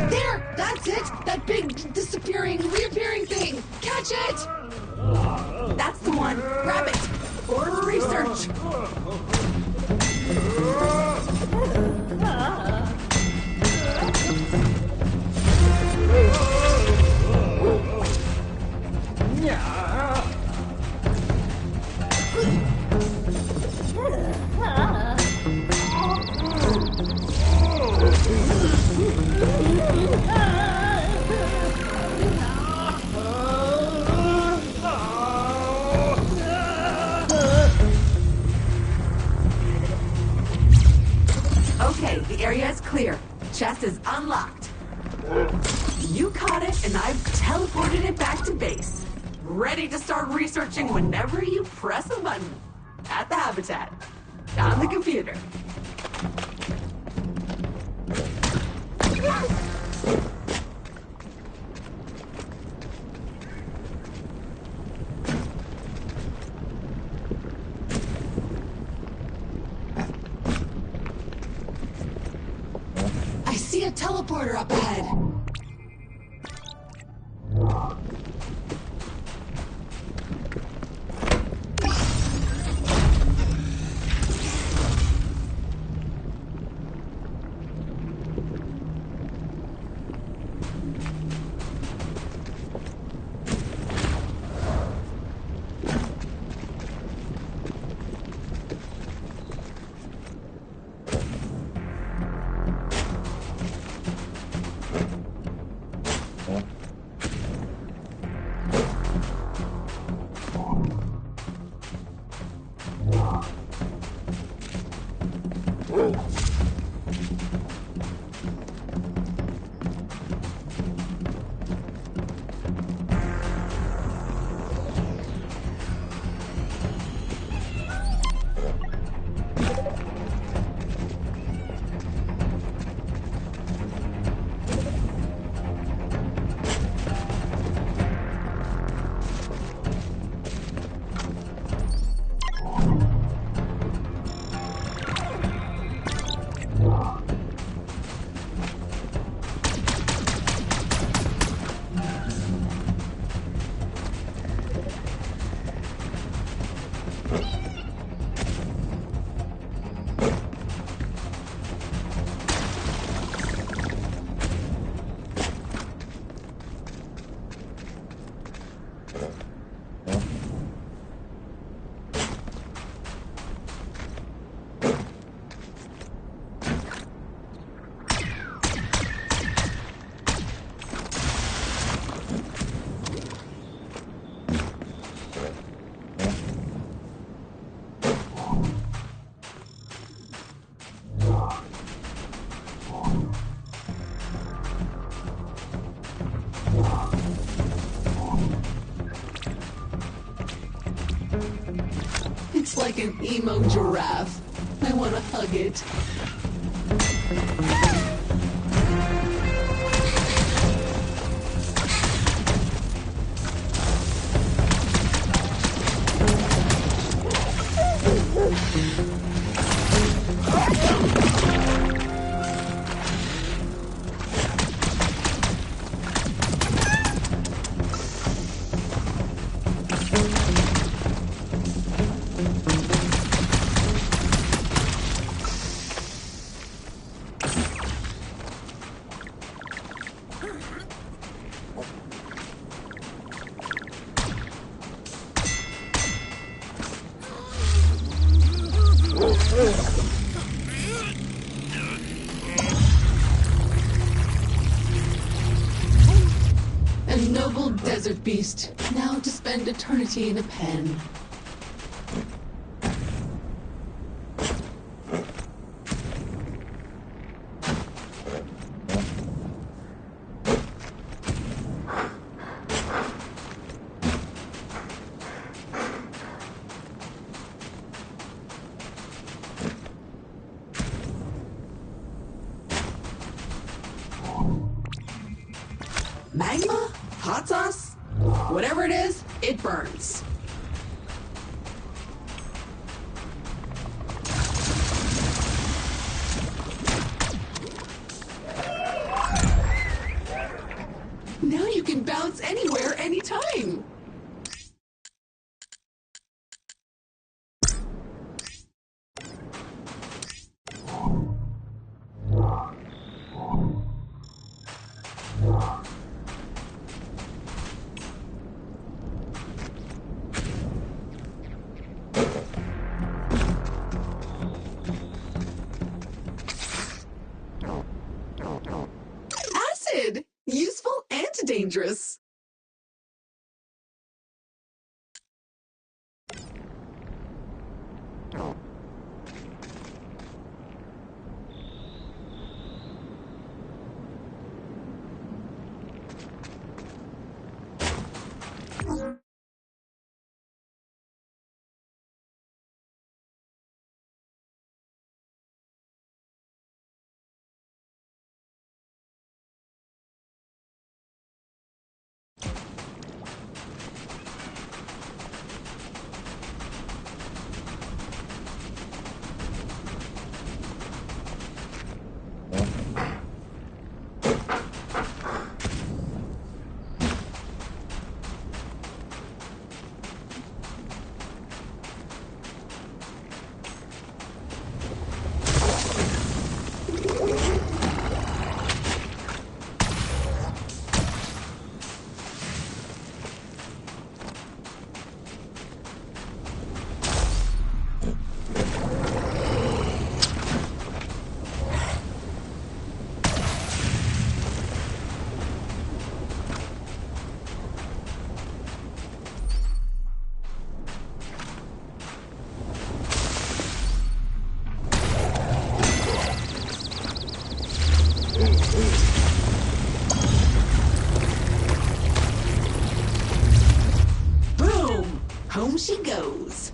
There! That's it! That big, disappearing, reappearing thing! Catch it! That's the one! Grab it! For research! Okay, the area is clear. Chest is unlocked. You caught it, and I've teleported it back to base. Ready to start researching whenever you press a button. At the habitat. On the computer. I see a teleporter up ahead. It's like an emo giraffe. I want to hug it. A noble desert beast, now to spend eternity in a pen. Magma? Hot sauce? Whatever it is, it burns. dangerous. Boom! Home she goes.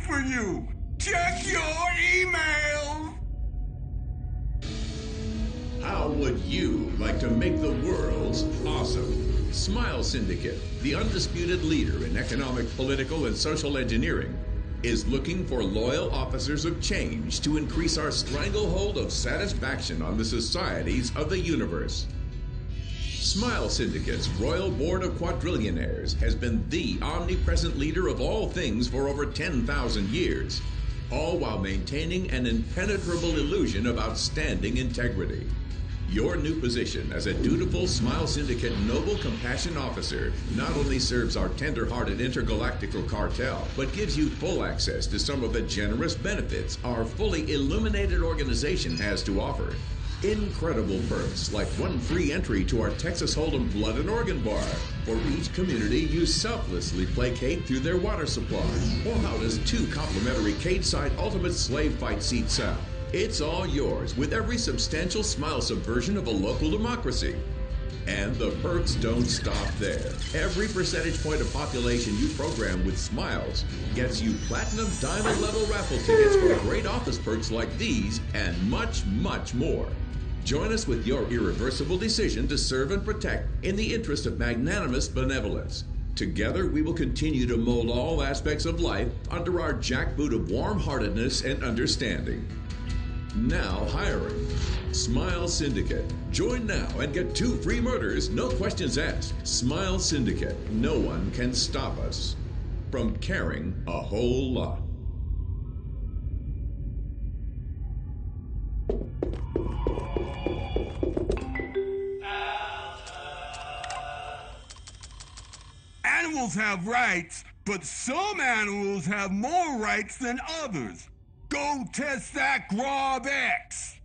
For you. Check your email. How would you like to make the world's awesome? Smile Syndicate, the undisputed leader in economic, political, and social engineering, is looking for loyal officers of change to increase our stranglehold of satisfaction on the societies of the universe. Smile Syndicate's Royal Board of Quadrillionaires has been the omnipresent leader of all things for over 10,000 years, all while maintaining an impenetrable illusion of outstanding integrity. Your new position as a dutiful Smile Syndicate Noble Compassion Officer not only serves our tender-hearted intergalactical cartel, but gives you full access to some of the generous benefits our fully illuminated organization has to offer. Incredible perks like 1 free entry to our Texas Hold'em Blood and Organ Bar. For each community, you selflessly placate through their water supply. Or how does 2 complimentary cage-side Ultimate Slave Fight seats sound? It's all yours with every substantial Smile subversion of a local democracy. And the perks don't stop there. Every percentage point of population you program with Smiles gets you platinum diamond level raffle tickets for great office perks like these and much, much more. Join us with your irreversible decision to serve and protect in the interest of magnanimous benevolence. Together, we will continue to mold all aspects of life under our jackboot of warm-heartedness and understanding. Now hiring. Smile Syndicate. Join now and get 2 free murders, no questions asked. Smile Syndicate. No one can stop us from caring a whole lot. Animals have rights, but some animals have more rights than others. Go test that Grob X!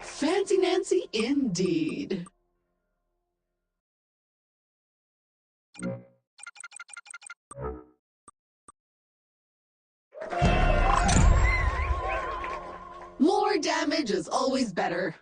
Fancy Nancy indeed. More damage is always better.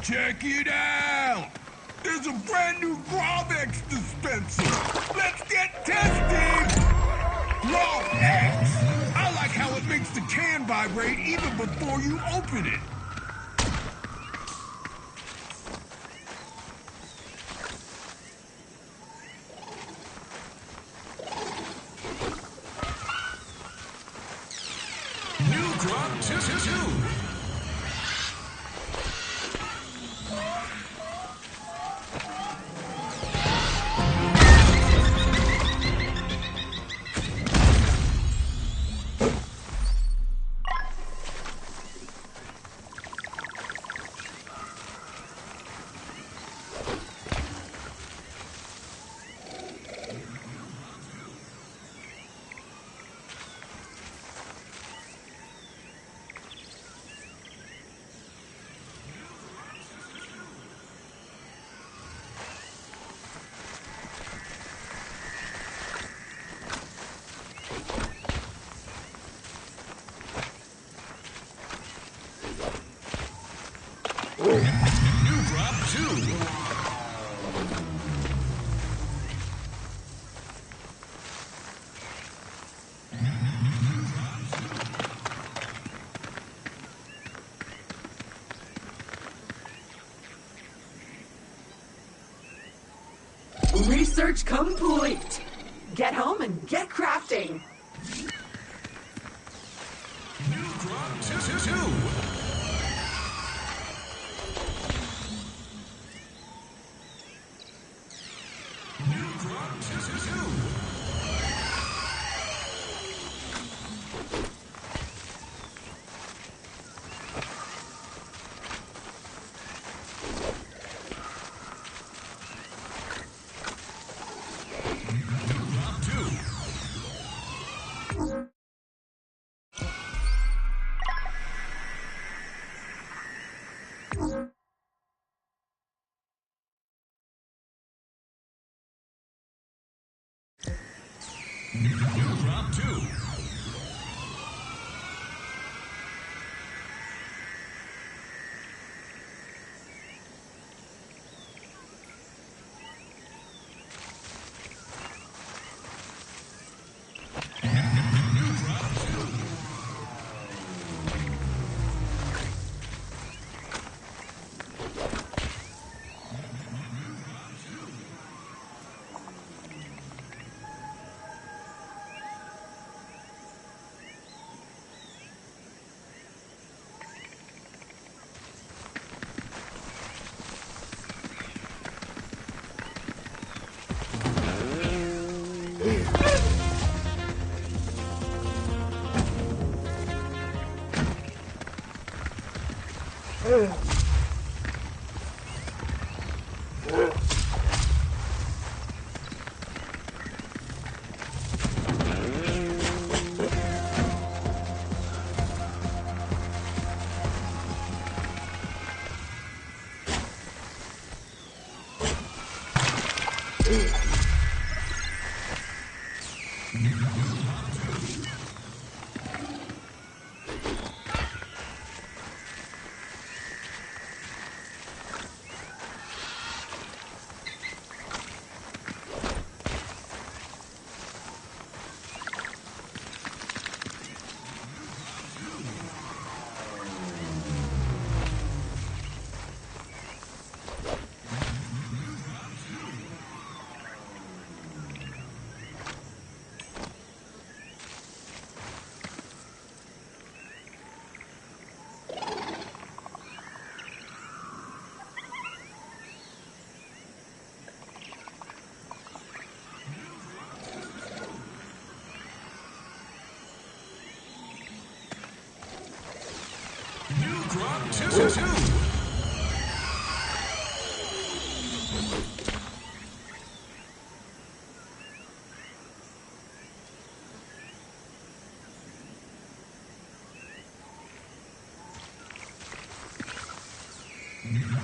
Check it out! There's a brand new Grob X dispenser! Let's get testing! Grob X! I like how it makes the can vibrate even before you open it! New drop 2. Research complete. Get home and get crafting. New drop 2. New drop 2. Drop 2. New